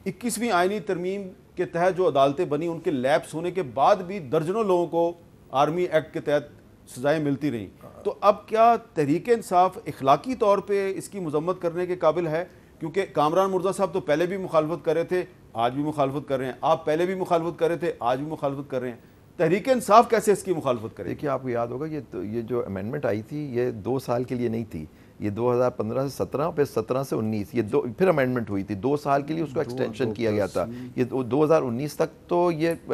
21ویں آئینی ترمیم کے تحت جو عدالتیں بنی، ان کے لیپس ہونے کے بعد بھی درجنوں لوگوں کو آرمی ایکٹ کے تحت سزائیں ملتی رہیں. تو اب کیا تحریک انصاف اخلاقی طور پہ اس کی مذمت کرنے کے قابل ہے؟ کیونکہ کامران مرزا صاحب تو پہلے بھی مخالفت کر رہے تھے، آج بھی مخالفت کر رہے ہیں. آپ پہلے بھی مخالفت کر رہے تھے، آج بھی مخالفت کر رہے ہیں. تحریک انصاف کیسے اس کی مخالفت کرے؟ دیکھیے آپ کو یاد ہوگا یہ جو امینڈمنٹ آئی تھی یہ 2 سال کے لیے نہیں تھی، یہ 2015 سے 17 پھر 17 سے 19 یہ پھر امینڈمنٹ ہوئی تھی. 2 سال کے لیے اس کو ایکسٹینشن کیا گیا تھا. یہ 2019 تک تو یہ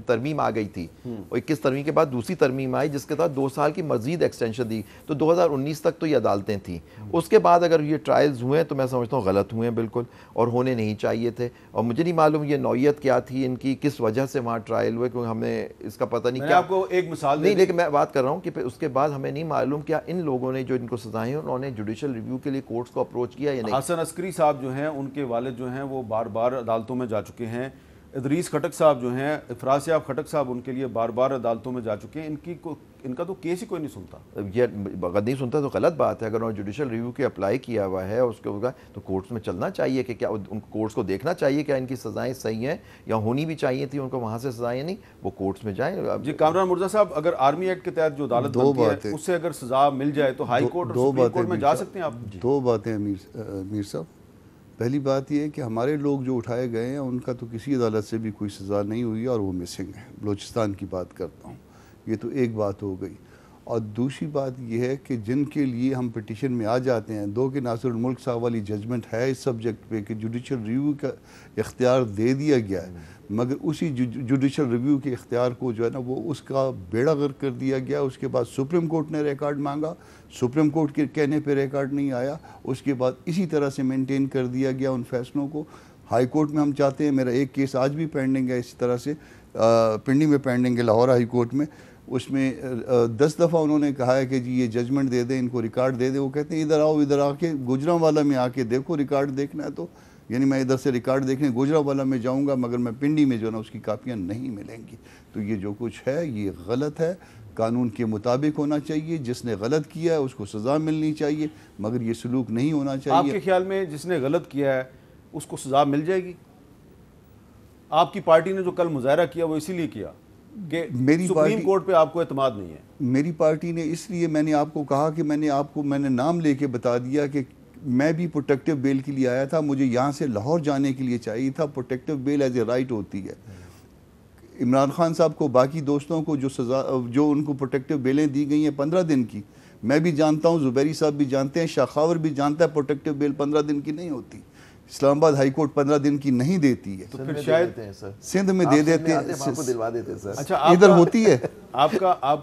ترمیم آ گئی تھی، اور 21 ترمیم کے بعد دوسری ترمیم آئی جس کے تحت 2 سال کی مزید ایکسٹینشن دی. تو 2019 تک تو یہ عدالتیں تھیں. اس کے بعد اگر یہ ٹرائلز ہوئے ہیں تو میں سمجھتا ہوں غلط ہوئے ہیں بالکل، اور ہونے نہیں چاہیے تھے. اور مجھے نہیں معلوم یہ نوعیت کیا تھی ان کی، کس وجہ سے وہاں ٹرائل ہوئے، کیونکہ ہمیں اس کا پتہ نہیں. کیا آپ کو ایک مثال نہیں، لیکن میں بات کر رہا ہوں کہ اس کے بعد ہمیں نہیں معلوم کیا ان لوگوں نے جو ان کو سزائیں ہیں انہوں نے جوڈیشل ریویو کے لیے کورٹس کو اپروچ کیا یا نہیں. حسن عسکری صاحب جو ہیں ان کے والد جو ہیں وہ بار بار عدالتوں میں جا چکے ہیں. ادریس خٹک صاحب جو ہیں، افراسیاب خٹک صاحب ان کے لیے بار بار عدالتوں میں جا چکے ہیں. ان کا تو کیس ہی کوئی نہیں سنتا. یہ اگر نہیں سنتا تو غلط بات ہے. اگر انہوں نے جوڈیشل ریویو کے اپلائی کیا ہوا ہے اس کے ہوگا تو کورٹس میں چلنا چاہیے کہ کیا ان کورٹس کو دیکھنا چاہیے کہ ان کی سزائیں صحیح ہیں یا ہونی بھی چاہیے تھی ان کو وہاں سے سزائیں نہیں، وہ کورٹس میں جائیں. جی کامران مرزا صاحب، اگر آرمی ایکٹ کے تحت جو عدالت بنتی ہے اس سے اگر سزا مل جائے تو ہائی کورٹ اور سپریم کورٹ میں جا سکتے ہیں آپ؟ 2 باتیں امیر صاحب. پہلی بات یہ ہے کہ ہمارے لوگ جو اٹھائے گئے ہیں ان کا تو کسی عدالت سے بھی کوئی سزا نہیں ہوئی اور وہ مسنگ ہے. بلوچستان کی بات کرتا ہوں. یہ تو ایک بات ہو گئی. اور دوسری بات یہ ہے کہ جن کے لیے ہم پٹیشن میں آ جاتے ہیں، کہ ناصر الملک صاحب والی ججمنٹ ہے اس سبجیکٹ پہ کہ جوڈیشل ریویو کا اختیار دے دیا گیا ہے، مگر اسی جوڈیشل ریویو کے اختیار کو جو ہے نا وہ اس کا بیڑا غرق کر دیا گیا. اس کے بعد سپریم کورٹ نے ریکارڈ مانگا، سپریم کورٹ کے کہنے پہ ریکارڈ نہیں آیا. اس کے بعد اسی طرح سے مینٹین کر دیا گیا ان فیصلوں کو. ہائی کورٹ میں ہم چاہتے ہیں، میرا ایک کیس آج بھی پینڈنگ ہے اسی طرح سے، پنڈی میں پینڈنگ ہے لاہور ہائی کورٹ میں. اس میں 10 دفعہ انہوں نے کہا ہے کہ جی یہ ججمنٹ دے دیں، ان کو ریکارڈ دے دیں. وہ کہتے ہیں ادھر آؤ، ادھر آ کے گجراں والا میں آ کے دیکھو، ریکارڈ دیکھنا ہے تو یعنی میں ادھر سے ریکارڈ دیکھنے گوجرانوالہ میں جاؤں گا مگر میں پنڈی میں جو ہے نا اس کی کاپیاں نہیں ملیں گی. تو یہ جو کچھ ہے یہ غلط ہے, قانون کے مطابق ہونا چاہیے, جس نے غلط کیا ہے اس کو سزا ملنی چاہیے, مگر یہ سلوک نہیں ہونا چاہیے. آپ کے خیال میں جس نے غلط کیا ہے اس کو سزا مل جائے گی؟ آپ کی پارٹی نے جو کل مظاہرہ کیا وہ اسی لیے کیا کہ سپریم کورٹ پہ آپ کو اعتماد نہیں ہے. میری پارٹی نے اس لیے, میں نے آپ کو کہا کہ میں نے نام لے کے بتا دیا کہ میں بھی پروٹیکٹیو بیل کے لیے آیا تھا, مجھے یہاں سے لاہور جانے کے لیے چاہیے تھا. Protective bail as a right ہوتی ہے. عمران خان صاحب کو, باقی دوستوں کو جو ان کو پروٹیکٹیو بیلیں دی گئی ہیں 15 دن کی, میں بھی جانتا ہوں, زبیری صاحب بھی جانتے ہیں, شاخاور بھی جانتا ہے پروٹیکٹیو بیل 15 دن کی نہیں ہوتی. اسلام آباد ہائی کورٹ 15 دن کی نہیں دیتی ہے. تو پھر شاید سندھ میں دے دیتے ہیں, دلوا دیتے سر. اچھا, ادھر ہوتی ہے. آپ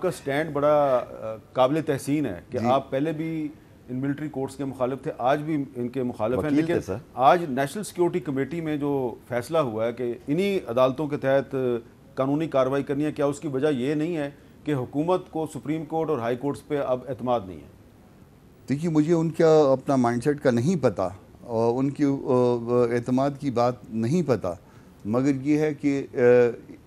کا سٹینڈ بڑا قابل تحسین ہے کہ آپ پہلے بھی ان ملٹری کورٹس کے مخالف تھے, آج بھی ان کے مخالف ہیں, لیکن آج نیشنل سیکیورٹی کمیٹی میں جو فیصلہ ہوا ہے کہ انہی عدالتوں کے تحت قانونی کارروائی کرنی ہے, کیا اس کی وجہ یہ نہیں ہے کہ حکومت کو سپریم کورٹ اور ہائی کورٹس پہ اب اعتماد نہیں ہے؟ دیکھیے مجھے ان کا اپنا مائنڈ سیٹ کا نہیں پتہ اور ان کی اعتماد کی بات نہیں پتہ, مگر یہ ہے کہ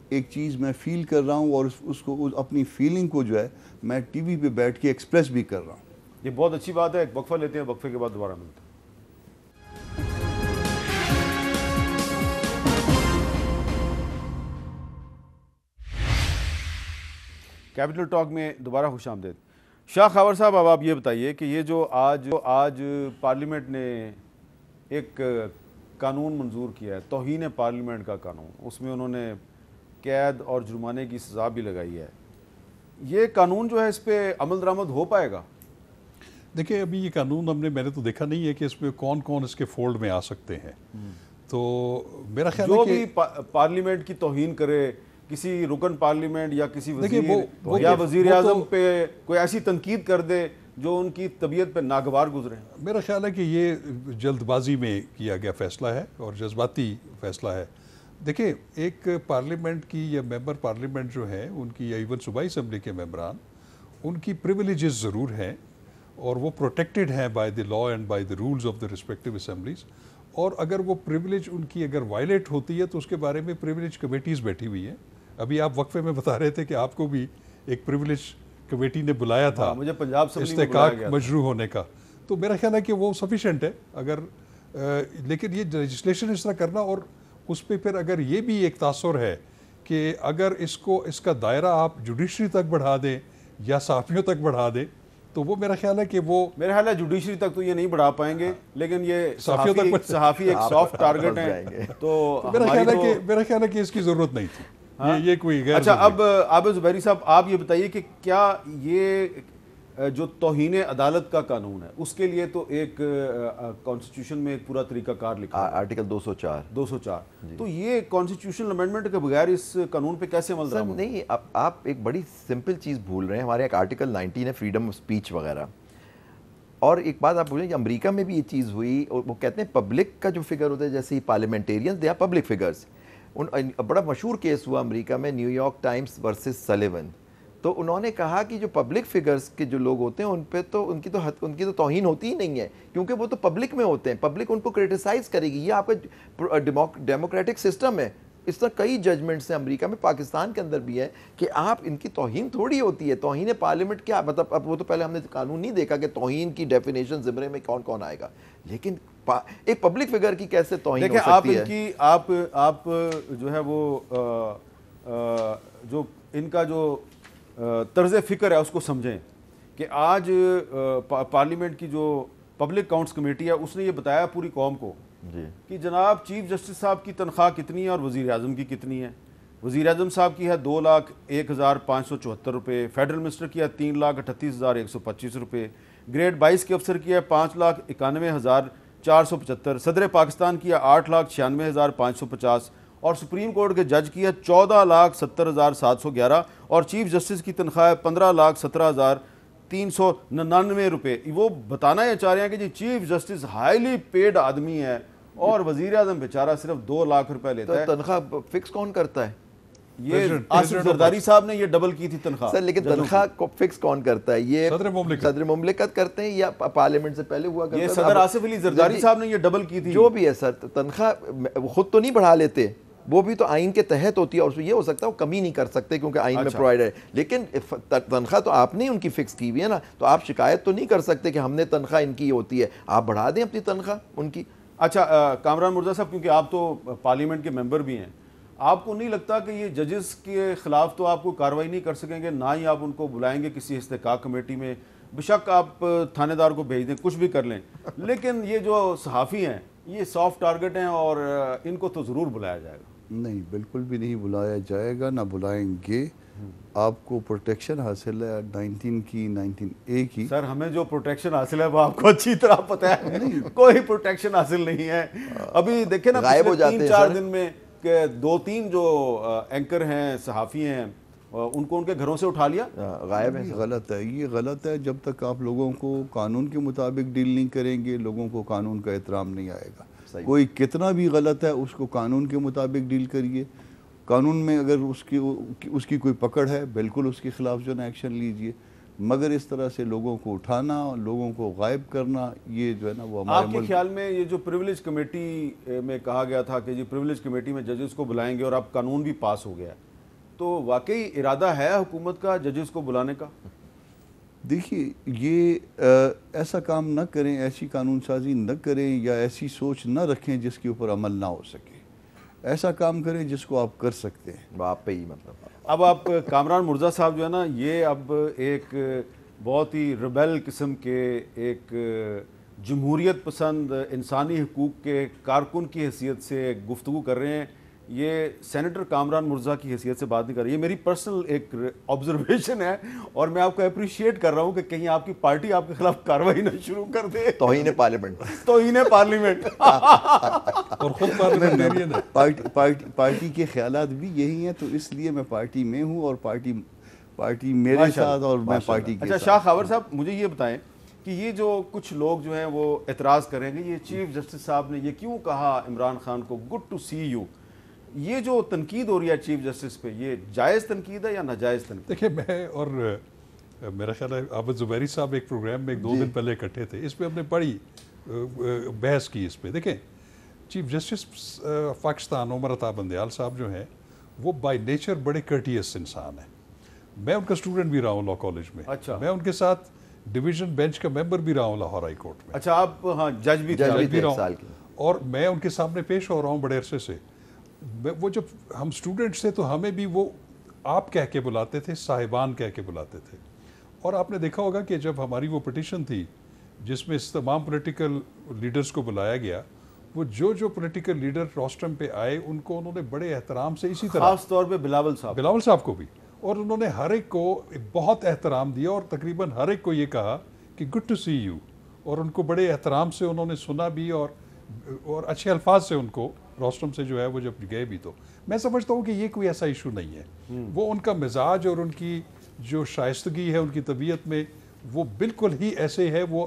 ایک چیز میں فیل کر رہا ہوں اور اس کو اپنی فیلنگ کو جو ہے میں ٹی وی پہ بیٹھ کے ایکسپریس بھی کر رہا ہوں. یہ بہت اچھی بات ہے. ایک وقفہ لیتے ہیں, وقفے کے بعد دوبارہ ملتے ہیں. کیپٹل ٹاک میں دوبارہ خوش آمدید. شاہ خاور صاحب, اب آپ یہ بتائیے کہ یہ جو آج پارلیمنٹ نے ایک قانون منظور کیا ہے, توہین پارلیمنٹ کا قانون, اس میں انہوں نے قید اور جرمانے کی سزا بھی لگائی ہے, یہ قانون جو ہے اس پہ عمل درآمد ہو پائے گا؟ دیکھیں ابھی یہ قانون میں نے تو دیکھا نہیں ہے کہ اس میں کون کون اس کے فولڈ میں آ سکتے ہیں. تو میرا خیال ہے جو بھی پارلیمنٹ کی توہین کرے, کسی رکن پارلیمنٹ یا کسی وزیر یا وزیر اعظم پہ کوئی ایسی تنقید کر دے جو ان کی طبیعت پہ ناگوار گزرے, میرا خیال ہے کہ یہ جلد بازی میں کیا گیا فیصلہ ہے اور جذباتی فیصلہ ہے. دیکھیں ایک پارلیمنٹ کی یا ممبر پارلیمنٹ جو ہے ان کی, یا ایون صوبائی اسمبلی کے ممبران, ان کی پریویلیجز ضرور ہیں اور وہ پروٹیکٹڈ ہیں by the law and by the rules of the respective assemblies. اور اگر وہ پریویلیج ان کی اگر وائلیٹ ہوتی ہے تو اس کے بارے میں پریویلیج کمیٹیز بیٹھی ہوئی ہیں. ابھی آپ وقفے میں بتا رہے تھے کہ آپ کو بھی ایک پریویلیج کمیٹی نے بلایا تھا مجھے پنجاب استحقاق مجروح ہونے کا, تو میرا خیال ہے کہ وہ سفیشینٹ ہے. اگر لیکن یہ لیجسلیشن اس طرح کرنا, اور اس پہ پھر اگر یہ بھی ایک تاثر ہے کہ اگر اس کا دائرہ آپ جوڈیشری تک بڑھا دیں یا صحافیوں تک بڑھا دیں, تو وہ میرا خیال ہے کہ وہ میرا خیال ہے جوڈیشری تک تو یہ نہیں بڑھا پائیں گے, لیکن یہ صحافی ایک سافٹ ٹارگٹ ہیں, تو میرا خیال ہے کہ اس کی ضرورت نہیں تھی. یہ کوئی غیر. اچھا, اب عابد زبیری صاحب آپ یہ بتائیے کہ کیا یہ جو توہین عدالت کا قانون ہے اس کے لیے تو ایک کانسٹیٹیوشن میں ایک پورا طریقہ کار لکھا ہے, آرٹیکل 204, تو یہ کانسٹیٹیوشنل امینڈمنٹ کے بغیر اس قانون پہ کیسے عمل درآمد؟ نہیں, آپ ایک بڑی سمپل چیز بھول رہے ہیں. ہمارے ایک آرٹیکل 19 ہے, فریڈم آف اسپیچ وغیرہ. اور ایک بات آپ بولیں کہ امریکہ میں بھی یہ چیز ہوئی, اور وہ کہتے ہیں پبلک کا جو فگر ہوتا ہے, جیسے parliamentarians they are public figures. بڑا مشہور کیس ہوا امریکہ میں, New York Times versus Sullivan. تو انہوں نے کہا کہ جو پبلک فگرز کے جو لوگ ہوتے ہیں ان پہ تو ان کی تو توہین ہوتی ہی نہیں ہے, کیونکہ وہ تو پبلک میں ہوتے ہیں, پبلک ان کو کرٹیسائز کرے گی. یہ آپ کا ڈیموکریٹک سسٹم ہے. اس طرح کئی ججمنٹس ہیں امریکہ میں, پاکستان کے اندر بھی ہے, کہ آپ ان کی توہین تھوڑی ہوتی ہے. توہین پارلیمنٹ کیا مطلب, اب وہ تو پہلے ہم نے قانون نہیں دیکھا کہ توہین کی ڈیفینیشن زمرے میں کون کون آئے گا, لیکن ایک پبلک فگر کی کیسے توہین ہو سکتی ہے. آپ جو ہے وہ جو ان کا جو طرز فکر ہے اس کو سمجھیں کہ آج پارلیمنٹ کی جو پبلک اکاؤنٹس کمیٹی ہے اس نے یہ بتایا پوری قوم کو کہ جناب چیف جسٹس صاحب کی تنخواہ کتنی ہے اور وزیر اعظم کی کتنی ہے. وزیر اعظم صاحب کی ہے 2,01,574 روپے, فیڈرل منسٹر کی ہے 3,38,125 روپے, گریڈ 22 کے افسر کی ہے 5,91,475, صدر پاکستان کی ہے 8,96,550 اور سپریم کورٹ کے جج کی ہے 14,70,711 اور چیف جسٹس کی تنخواہ ہے 15,17,399 روپے. وہ بتانا یہ چاہ رہے ہیں کہ جی چیف جسٹس ہائیلی پیڈ آدمی ہے اور وزیر اعظم بیچارہ صرف 2 لاکھ روپے لیتا ہے. تنخواہ فکس کون کرتا ہے؟ یہ آصف زرداری صاحب نے یہ ڈبل کی تھی تنخواہ سر، لیکن تنخواہ کو فکس کون کرتا ہے؟ یہ صدر مملکت کرتے ہیں یا پارلیمنٹ سے پہلے ہوا کرتا ہے؟ یہ صدر آصف علی زرداری صاحب نے یہ ڈبل کی تھی. جو بھی ہے سر، تنخواہ خود تو نہیں بڑھا لیتے، وہ بھی تو آئین کے تحت ہوتی ہے، اور یہ ہو سکتا ہے وہ کمی نہیں کر سکتے کیونکہ آئین میں پرووائڈ ہے، لیکن تنخواہ تو آپ نے ان کی فکس کی ہوئی ہے نا، تو آپ شکایت تو نہیں کر سکتے کہ ہم نے تنخواہ ان کی ہوتی ہے، آپ بڑھا دیں اپنی تنخواہ ان کی. اچھا کامران مرزا صاحب، کیونکہ آپ تو پارلیمنٹ کے ممبر بھی ہیں، آپ کو نہیں لگتا کہ یہ ججز کے خلاف تو آپ کو کارروائی نہیں کر سکیں گے، نہ ہی آپ ان کو بلائیں گے کسی استحقاق کمیٹی میں؟ بشک آپ تھانے دار کو بھیج دیں، کچھ بھی کر لیں، لیکن یہ جو صحافی ہیں یہ سافٹ ٹارگٹ ہیں اور ان کو تو ضرور بلایا جائے گا. نہیں، بالکل بھی نہیں بلایا جائے گا، نہ بلائیں گے. آپ کو پروٹیکشن حاصل ہے 19A کی. سر ہمیں جو پروٹیکشن حاصل ہے وہ آپ کو اچھی طرح پتہ ہے، کوئی پروٹیکشن حاصل نہیں ہے. ابھی دیکھیں نا پچھلے 3-4 دن میں کہ 2-3 جو اینکر ہیں، صحافی ہیں، ان کو ان کے گھروں سے اٹھا لیا. غائب ہے. غلط ہے، یہ غلط ہے. جب تک آپ لوگوں کو قانون کے مطابق ڈیل نہیں کریں گے، لوگوں کو قانون کا احترام نہیں آئے گا. کوئی کتنا بھی غلط ہے اس کو قانون کے مطابق ڈیل کریے. قانون میں اگر اس کی کوئی پکڑ ہے، بالکل اس کے خلاف جو ہے نا ایکشن لیجئے، مگر اس طرح سے لوگوں کو اٹھانا، لوگوں کو غائب کرنا، یہ جو ہے نا وہ ہمارے آپ کے خیال میں یہ جو پریولیج کمیٹی میں کہا گیا تھا کہ جی پریولیج کمیٹی میں ججز کو بلائیں گے اور اب قانون بھی پاس ہو گیا، تو واقعی ارادہ ہے حکومت کا ججز کو بلانے کا؟ دیکھیے، یہ ایسا کام نہ کریں، ایسی قانون سازی نہ کریں یا ایسی سوچ نہ رکھیں جس کے اوپر عمل نہ ہو سکے. ایسا کام کریں جس کو آپ کر سکتے ہیں. آپ پہ ہی مطلب. اب آپ کامران مرزا صاحب جو ہے نا، یہ اب ایک بہت ہی ریبیل قسم کے ایک جمہوریت پسند انسانی حقوق کے کارکن کی حیثیت سے گفتگو کر رہے ہیں. یہ سینیٹر کامران مرزا کی حیثیت سے بات نہیں کر رہی، یہ میری پرسنل ایک آبزرویشن ہے اور میں آپ کو اپریشیٹ کر رہا ہوں کہ کہیں آپ کی پارٹی آپ کے خلاف کارروائی نہ شروع کر دے. توہین پارلیمنٹ. توہین پارلیمنٹ. اور خود پارلیمنٹیرین ہے. پارٹی کے خیالات بھی یہی ہیں، تو اس لیے میں پارٹی میں ہوں اور پارٹی میرے ساتھ اور میں پارٹی کے ساتھ. اچھا شاہ خاور صاحب، مجھے یہ بتائیں کہ یہ جو کچھ لوگ جو ہیں وہ اعتراض کریں گے، یہ چیف جسٹس صاحب نے یہ کیوں کہا عمران خان کو گڈ ٹو سی یو، یہ جو تنقید ہو رہی ہے چیف جسٹس پہ، یہ جائز تنقید ہے یا ناجائز تنقید؟ دیکھیں، میں اور میرا خیال ہے عابد زبیری صاحب ایک پروگرام میں 2 دن پہلے اکٹھے تھے، اس پہ ہم نے بڑی بحث کی اس پہ. دیکھیں، چیف جسٹس پاکستان عمر عطا بندیال صاحب جو ہیں وہ بائی نیچر بڑے کرٹیس انسان ہیں. میں ان کا اسٹوڈنٹ بھی رہا ہوں لا کالج میں. اچھا. میں ان کے ساتھ ڈویژن بینچ کا ممبر بھی رہا ہوں لاہور ہائی کورٹ میں. اچھا، آپ ہاں جج بھی رہا ہوں اور میں ان کے سامنے پیش ہو رہا ہوں بڑے عرصے سے. وہ جب ہم اسٹوڈنٹس تھے تو ہمیں بھی وہ آپ کہہ کے بلاتے تھے، صاحبان کہہ کے بلاتے تھے. اور آپ نے دیکھا ہوگا کہ جب ہماری وہ پٹیشن تھی جس میں تمام پولیٹیکل لیڈرز کو بلایا گیا، وہ جو پولیٹیکل لیڈر روسٹرم پہ آئے ان کو انہوں نے بڑے احترام سے، اسی طرح خاص طور پہ بلاول صاحب کو بھی، اور انہوں نے ہر ایک کو بہت احترام دیا اور تقریباً ہر ایک کو یہ کہا کہ گڈ ٹو سی یو، اور ان کو بڑے احترام سے انہوں نے سنا بھی اور اچھے الفاظ سے ان کو روسٹرم سے جو ہے وہ جب گئے بھی. تو میں سمجھتا ہوں کہ یہ کوئی ایسا ایشو نہیں ہے. وہ ان کا مزاج اور ان کی جو شائستگی ہے ان کی طبیعت میں وہ بالکل ہی ایسے ہے. وہ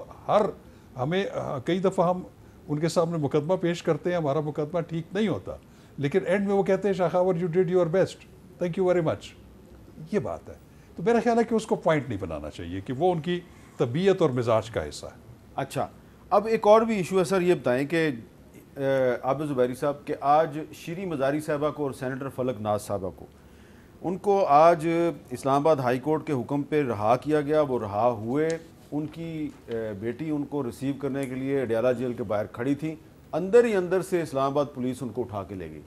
ہمیں کئی دفعہ ہم ان کے سامنے مقدمہ پیش کرتے ہیں، ہمارا مقدمہ ٹھیک نہیں ہوتا، لیکن اینڈ میں وہ کہتے ہیں Shah Khawar you did your best, thank you very much. یہ بات ہے. تو میرا خیال ہے کہ اس کو پوائنٹ نہیں بنانا چاہیے کہ وہ ان کی طبیعت اور مزاج کا حصہ ہے. اچھا، اب ایک اور بھی ایشو ہے سر. یہ بتائیں کہ عابد زبیری صاحب کہ آج شیریں مزاری صاحبہ کو اور سینیٹر فلک ناز صاحبہ کو، ان کو آج اسلام آباد ہائی کورٹ کے حکم پہ رہا کیا گیا. وہ رہا ہوئے، ان کی بیٹی ان کو ریسیو کرنے کے لیے اڈیالہ جیل کے باہر کھڑی تھی، اندر ہی اندر سے اسلام آباد پولیس ان کو اٹھا کے لے گئی.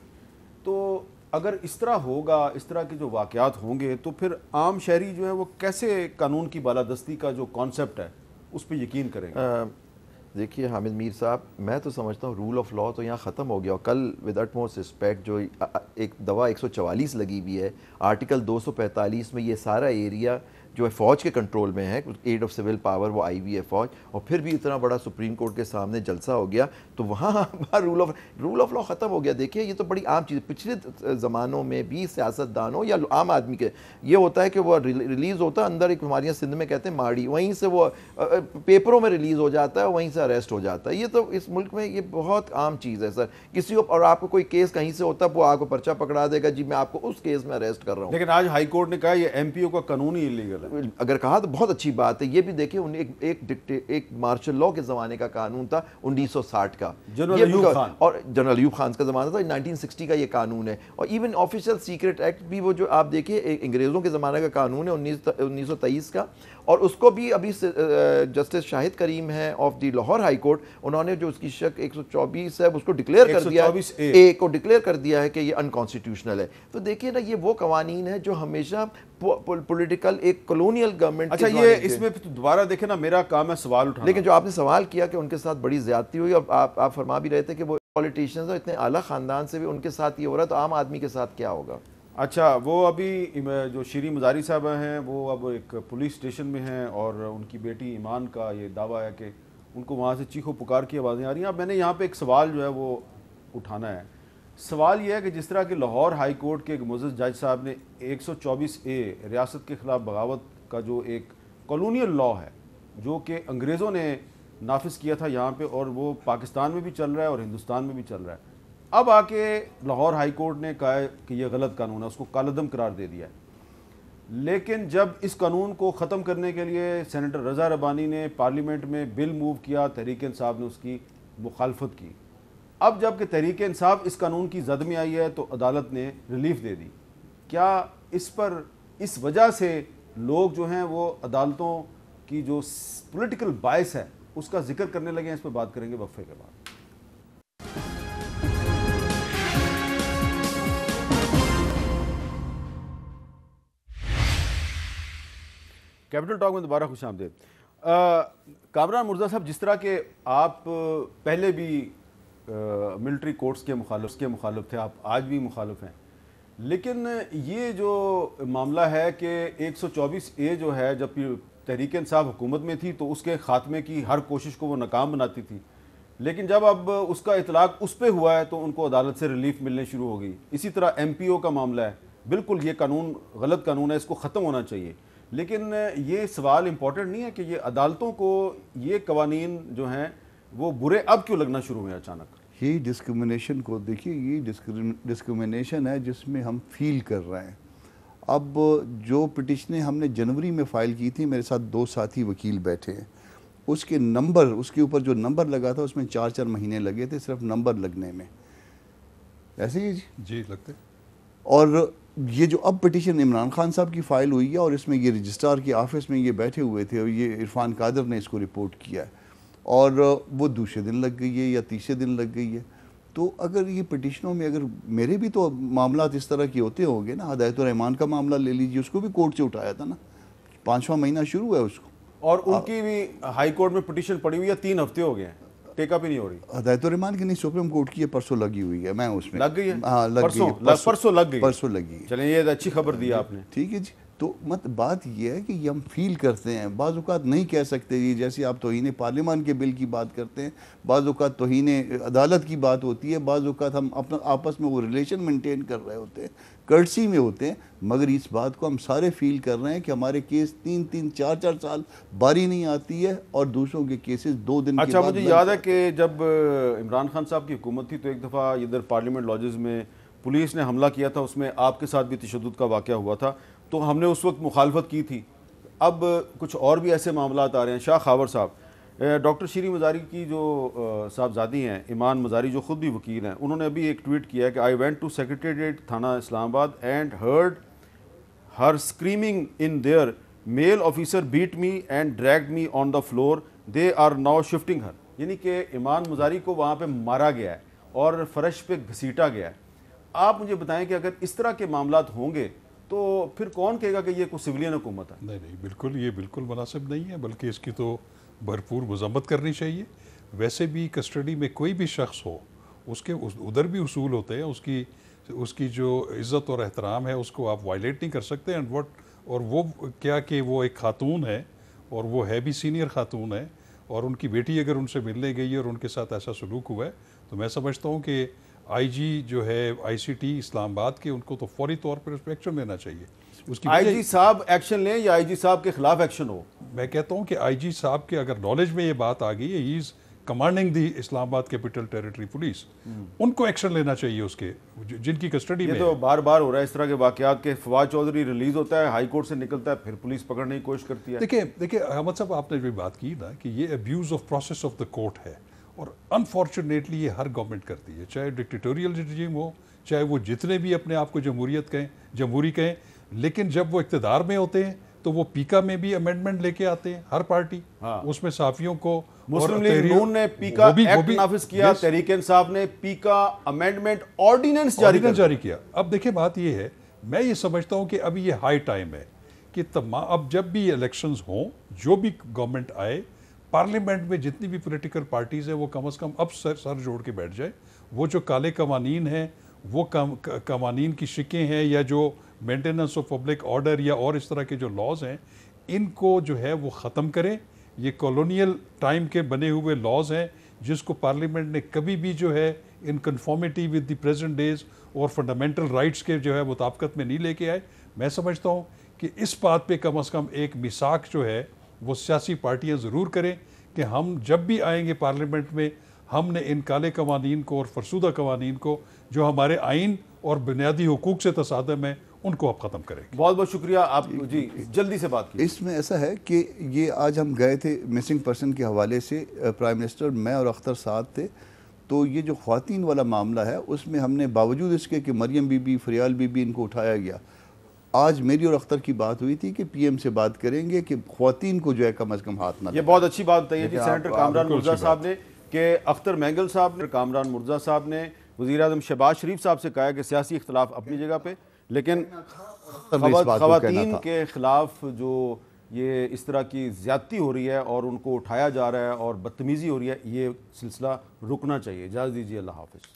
تو اگر اس طرح ہوگا، اس طرح کے جو واقعات ہوں گے، تو پھر عام شہری جو ہے وہ کیسے قانون کی بالادستی کا جو کانسیپٹ ہے اس پہ یقین کریں گے؟ دیکھیے حامد میر صاحب، میں تو سمجھتا ہوں رول آف لا تو یہاں ختم ہو گیا. اور کل ود اٹ موسٹ رسپیکٹ جو ایک دوا 144 لگی ہوئی ہے، آرٹیکل 245 میں یہ سارا ایریا جو ہے فوج کے کنٹرول میں ہے, ایڈ آف سول پاور وہ آئی ہوئی ہے فوج, اور پھر بھی اتنا بڑا سپریم کورٹ کے سامنے جلسہ ہو گیا, تو وہاں رول آف لا ختم ہو گیا. دیکھیے یہ تو بڑی عام چیز, پچھلے زمانوں میں بھی سیاست دانوں یا عام آدمی کے یہ ہوتا ہے کہ وہ ریلیز ہوتا ہے اندر, ایک ہمارے سندھ میں کہتے ہیں ماڑی, وہیں سے وہ پیپروں میں ریلیز ہو جاتا ہے, وہیں سے اریسٹ ہو جاتا ہے. یہ تو اس ملک میں یہ بہت عام چیز ہے سر. کسی کو, اور آپ کو کوئی کیس کہیں سے ہوتا ہے وہ آپ کو پرچہ پکڑا دے گا, جی میں آپ کو اس کیس میں اریسٹ کر رہا ہوں. لیکن آج ہائی کورٹ نے کہا یہ ایم پی او کا قانون ہی انلیگل ہے. اگر کہا تو بہت اچھی بات ہے. یہ بھی دیکھیں ایک مارشل لاء کے زمانے کا قانون تھا 1960 کا, جنرل ایوب خان, اور جنرل ایوب خان کا زمانہ تھا, 1960 کا یہ قانون ہے. اور ایون آفیشل سیکرٹ ایکٹ بھی وہ جو آپ دیکھیے انگریزوں کے زمانے کا قانون ہے 1923 کا, اور اس کو بھی ابھی جسٹس شاہد کریم ہے of the Lahore high court, انہوں نے جو اس کی شک 124 ہے اس کو ڈکلیئر کر دیا ہے, اے کو ڈکلیئر کر دیا ہے کہ یہ انکانسٹیٹیوشنل ہے. تو دیکھیے نا, یہ وہ قوانین ہیں جو ہمیشہ پولیٹیکل ایک کولونیل گورنمنٹ. اچھا یہ اس میں دوبارہ دیکھیں نا, میرا کام ہے سوال اٹھانا, لیکن جو آپ نے سوال کیا کہ ان کے ساتھ بڑی زیادتی ہوئی, اور آپ فرما بھی رہے تھے کہ وہ پولیٹیشنز اتنے اعلیٰ خاندان سے بھی ان کے ساتھ یہ ہو رہا ہے, تو عام آدمی کے ساتھ کیا ہوگا؟ اچھا وہ ابھی جو شیریں مزاری صاحبہ ہیں وہ اب ایک پولیس اسٹیشن میں ہیں, اور ان کی بیٹی ایمان کا یہ دعویٰ ہے کہ ان کو وہاں سے چیخو پکار کی آوازیں آ رہی ہیں. اب میں نے یہاں پہ ایک سوال جو ہے وہ اٹھانا ہے. سوال یہ ہے کہ جس طرح کہ لاہور ہائی کورٹ کے ایک معزز جج صاحب نے 124A ریاست کے خلاف بغاوت کا جو ایک کالونیل لاء ہے جو کہ انگریزوں نے نافذ کیا تھا یہاں پہ, اور وہ پاکستان میں بھی چل رہا ہے اور ہندوستان میں بھی چل رہا ہے, اب آ کے لاہور ہائی کورٹ نے کہا ہے کہ یہ غلط قانون ہے, اس کو کالعدم قرار دے دیا ہے. لیکن جب اس قانون کو ختم کرنے کے لیے سینیٹر رضا ربانی نے پارلیمنٹ میں بل موو کیا, تحریک انصاف نے اس کی مخالفت کی. اب جب کہ تحریک انصاف اس قانون کی زد میں آئی ہے تو عدالت نے ریلیف دے دی. کیا اس پر اس وجہ سے لوگ جو ہیں وہ عدالتوں کی جو پولیٹیکل باعث ہے اس کا ذکر کرنے لگے ہیں؟ اس پہ بات کریں گے وقفے کے بعد. کیپٹل ٹاک میں دوبارہ خوش آمدید. کامران مرزا صاحب, جس طرح کہ آپ پہلے بھی ملٹری کورٹس کے مخالف تھے, آپ آج بھی مخالف ہیں, لیکن یہ جو معاملہ ہے کہ 124A جو ہے, جب تحریک انصاف حکومت میں تھی تو اس کے خاتمے کی ہر کوشش کو وہ ناکام بناتی تھی, لیکن جب اب اس کا اطلاق اس پہ ہوا ہے تو ان کو عدالت سے ریلیف ملنے شروع ہو گئی. اسی طرح ایم پی او کا معاملہ ہے, بالکل یہ قانون غلط قانون ہے, اس کو ختم ہونا چاہیے. لیکن یہ سوال امپورٹنٹ نہیں ہے کہ یہ عدالتوں کو یہ قوانین جو ہیں وہ برے اب کیوں لگنا شروع ہوئے اچانک؟ یہی ڈسکرمنیشن کو دیکھیے, یہ ڈسکرمنیشن ہے جس میں ہم فیل کر رہے ہیں. اب جو پٹیشنیں ہم نے جنوری میں فائل کی تھی, میرے ساتھ 2 ساتھی وکیل بیٹھے ہیں, اس کے نمبر, اس کے اوپر جو نمبر لگا تھا اس میں 4 مہینے لگے تھے صرف نمبر لگنے میں. ایسے ہی جی لگتے. اور یہ جو اب پٹیشن عمران خان صاحب کی فائل ہوئی ہے, اور اس میں یہ رجسٹرار کی آفس میں یہ بیٹھے ہوئے تھے, اور یہ عرفان قادر نے اس کو رپورٹ کیا ہے, اور وہ دوسرے دن لگ گئی ہے یا تیسرے دن لگ گئی ہے. تو اگر یہ پٹیشنوں میں, اگر میرے بھی تو معاملات اس طرح کے ہوتے ہوں گے نا, ہدایت الرحمان کا معاملہ لے لیجیے, اس کو بھی کورٹ سے اٹھایا تھا نا, 5واں مہینہ شروع ہے اس کو, اور ان کی بھی ہائی کورٹ میں پٹیشن پڑی ہوئی ہے, 3 ہفتے ہو گئے ہیں, ٹیک اپ ہی نہیں ہو رہی. ہدایت الرحمان کی نہیں, سپریم کورٹ کی پرسوں لگی ہوئی ہے, میں اس میں لگ گئی ہے. ہاں لگ گئی ہے, پرسوں لگ گئی. چلیں یہ اچھی خبر دی آپ نے. ٹھیک ہے جی. تو بات یہ ہے کہ یہ ہم فیل کرتے ہیں, بعض اوقات نہیں کہہ سکتے جی, جیسے آپ توہین پارلیمان کے بل کی بات کرتے ہیں, بعض اوقات توہین عدالت کی بات ہوتی ہے, بعض اوقات ہم اپنا آپس میں وہ ریلیشن مینٹین کر رہے ہوتے ہیں, کرٹسی میں ہوتے ہیں, مگر اس بات کو ہم سارے فیل کر رہے ہیں کہ ہمارے کیس 3-3, 4-4 سال باری نہیں آتی ہے, اور دوسروں کے کیسز 2 دن کے بعد. اچھا مجھے یاد ہے کہ جب عمران خان صاحب کی حکومت تھی تو ایک دفعہ ادھر پارلیمنٹ لاجز میں پولیس نے حملہ کیا تھا, اس میں آپ کے ساتھ بھی تشدد کا واقعہ ہوا تھا, تو ہم نے اس وقت مخالفت کی تھی. اب کچھ اور بھی ایسے معاملات آ رہے ہیں. شاہ خاور صاحب, ڈاکٹر شیریں مزاری کی جو صاحبزادی ہیں ایمان مزاری, جو خود بھی وکیل ہیں, انہوں نے ابھی ایک ٹویٹ کیا ہے کہ آئی وینٹ ٹو سیکریٹریٹ تھانہ Islamabad and heard her screaming in there, male officer beat me and dragged me on the floor, they are now shifting her. یعنی کہ ایمان مزاری کو وہاں پہ مارا گیا ہے اور فرش پہ گھسیٹا گیا ہے. آپ مجھے بتائیں کہ اگر اس طرح کے معاملات ہوں گے تو پھر کون کہے گا کہ یہ کوئی سویلین حکومت ہے؟ نہیں, بالکل یہ بالکل مناسب نہیں ہے, بلکہ اس کی تو بھرپور مذمت کرنی چاہیے. ویسے بھی کسٹڈی میں کوئی بھی شخص ہو, اس کے ادھر بھی اصول ہوتے ہیں, اس کی جو عزت اور احترام ہے اس کو آپ وائلیٹ نہیں کر سکتے. اینڈ اور وہ کیا کہ وہ ایک خاتون ہے اور وہ ہے بھی سینئر خاتون ہے، اور ان کی بیٹی اگر ان سے ملنے گئی ہے اور ان کے ساتھ ایسا سلوک ہوا ہے تو میں سمجھتا ہوں کہ آئی جی جو ہے آئی سی ٹی اسلام آباد کے، ان کو تو فوری طور پر اس پہ ایکشن لینا چاہیے. اس کی آئی جی صاحب ایکشن لیں یا آئی جی صاحب کے خلاف ایکشن ہو؟ میں کہتا ہوں کہ آئی جی صاحب کے اگر نالج میں یہ بات آ گئی ہے، ہی از کمانڈنگ دی اسلام آباد کیپٹل ٹیریٹری پولیس، ان کو ایکشن لینا چاحیح اس کے جن کی کسٹڈی میں. یہ تو بار بار ہو رہا ہے اس طرح کے واقعات کے فواد چودھری ریلیز ہوتا ہے، ہائی کورٹ سے نکلتا ہے، پھر پولیس پکڑنے کی کوشش کرتی ہے. دیکھیں احمد صاحب، آپ نے جو بات کی نا کہ یہ abuse of process of the court ہے، اور انفارچونیٹلی یہ ہر گورنمنٹ کرتی ہے، چاہے ڈکٹیٹوریل رجیم ہو، چاہے وہ جتنے بھی اپنے آپ کو جمہوری کہیں، لیکن جب وہ اقتدار میں ہوتے ہیں تو وہ پیکا میں بھی امینڈمنٹ لے کے آتے ہیں ہر پارٹی. اس میں صحافیوں کو، مسلم لیگ نون نے پیکا ایکٹ نافذ کیا، تحریک انصاف نے پیکا امینڈمنٹ آرڈیننس جاری کیا. اب دیکھیں بات یہ ہے، میں یہ سمجھتا ہوں کہ ابھی یہ ہائی ٹائم ہے کہ اب جب بھی الیکشنز ہوں، جو بھی گورنمنٹ آئے، پارلیمنٹ میں جتنی بھی پولیٹیکل پارٹیز ہیں وہ کم از کم اب سر جوڑ کے بیٹھ جائے. وہ جو کالے قوانین ہیں، وہ قوانین کی شکیں ہیں، یا جو مینٹیننس آف پبلک آرڈر یا اور اس طرح کے جو لاز ہیں، ان کو جو ہے وہ ختم کریں. یہ کالونیل ٹائم کے بنے ہوئے لاز ہیں جس کو پارلیمنٹ نے کبھی بھی جو ہے in conformity with the present days اور فنڈامنٹل رائٹس کے جو ہے مطابقت میں نہیں لے کے آئے. میں سمجھتا ہوں کہ اس بات پہ کم از کم ایک میثاق جو ہے وہ سیاسی پارٹیاں ضرور کریں کہ ہم جب بھی آئیں گے پارلیمنٹ میں، ہم نے ان کالے قوانین کو اور فرسودہ قوانین کو جو ہمارے آئین اور بنیادی حقوق سے تصادم ہے، ان کو آپ ختم کریں. بہت بہت شکریہ. آپ جی جلدی سے بات کی. اس میں ایسا ہے کہ یہ آج ہم گئے تھے مسنگ پرسن کے حوالے سے، پرائم منسٹر، میں اور اختر ساتھ تھے، تو یہ جو خواتین والا معاملہ ہے اس میں ہم نے باوجود اس کے کہ مریم بی بی، فریال بی بی ان کو اٹھایا گیا، آج میری اور اختر کی بات ہوئی تھی کہ پی ایم سے بات کریں گے کہ خواتین کو جو ہے کم از کم ہاتھ نہ. یہ بہت اچھی بات بتائی ہے جی سینیٹر کامران مرزا صاحب نے، کہ اختر مینگل صاحب نے، کامران مرزا صاحب نے وزیر اعظم شہباز شریف صاحب سے کہا ہے کہ سیاسی اختلاف اپنی جگہ پہ، لیکن خواتین کے خلاف جو یہ اس طرح کی زیادتی ہو رہی ہے اور ان کو اٹھایا جا رہا ہے اور بدتمیزی ہو رہی ہے، یہ سلسلہ رکنا چاہیے. اجازت دیجیے، اللہ حافظ.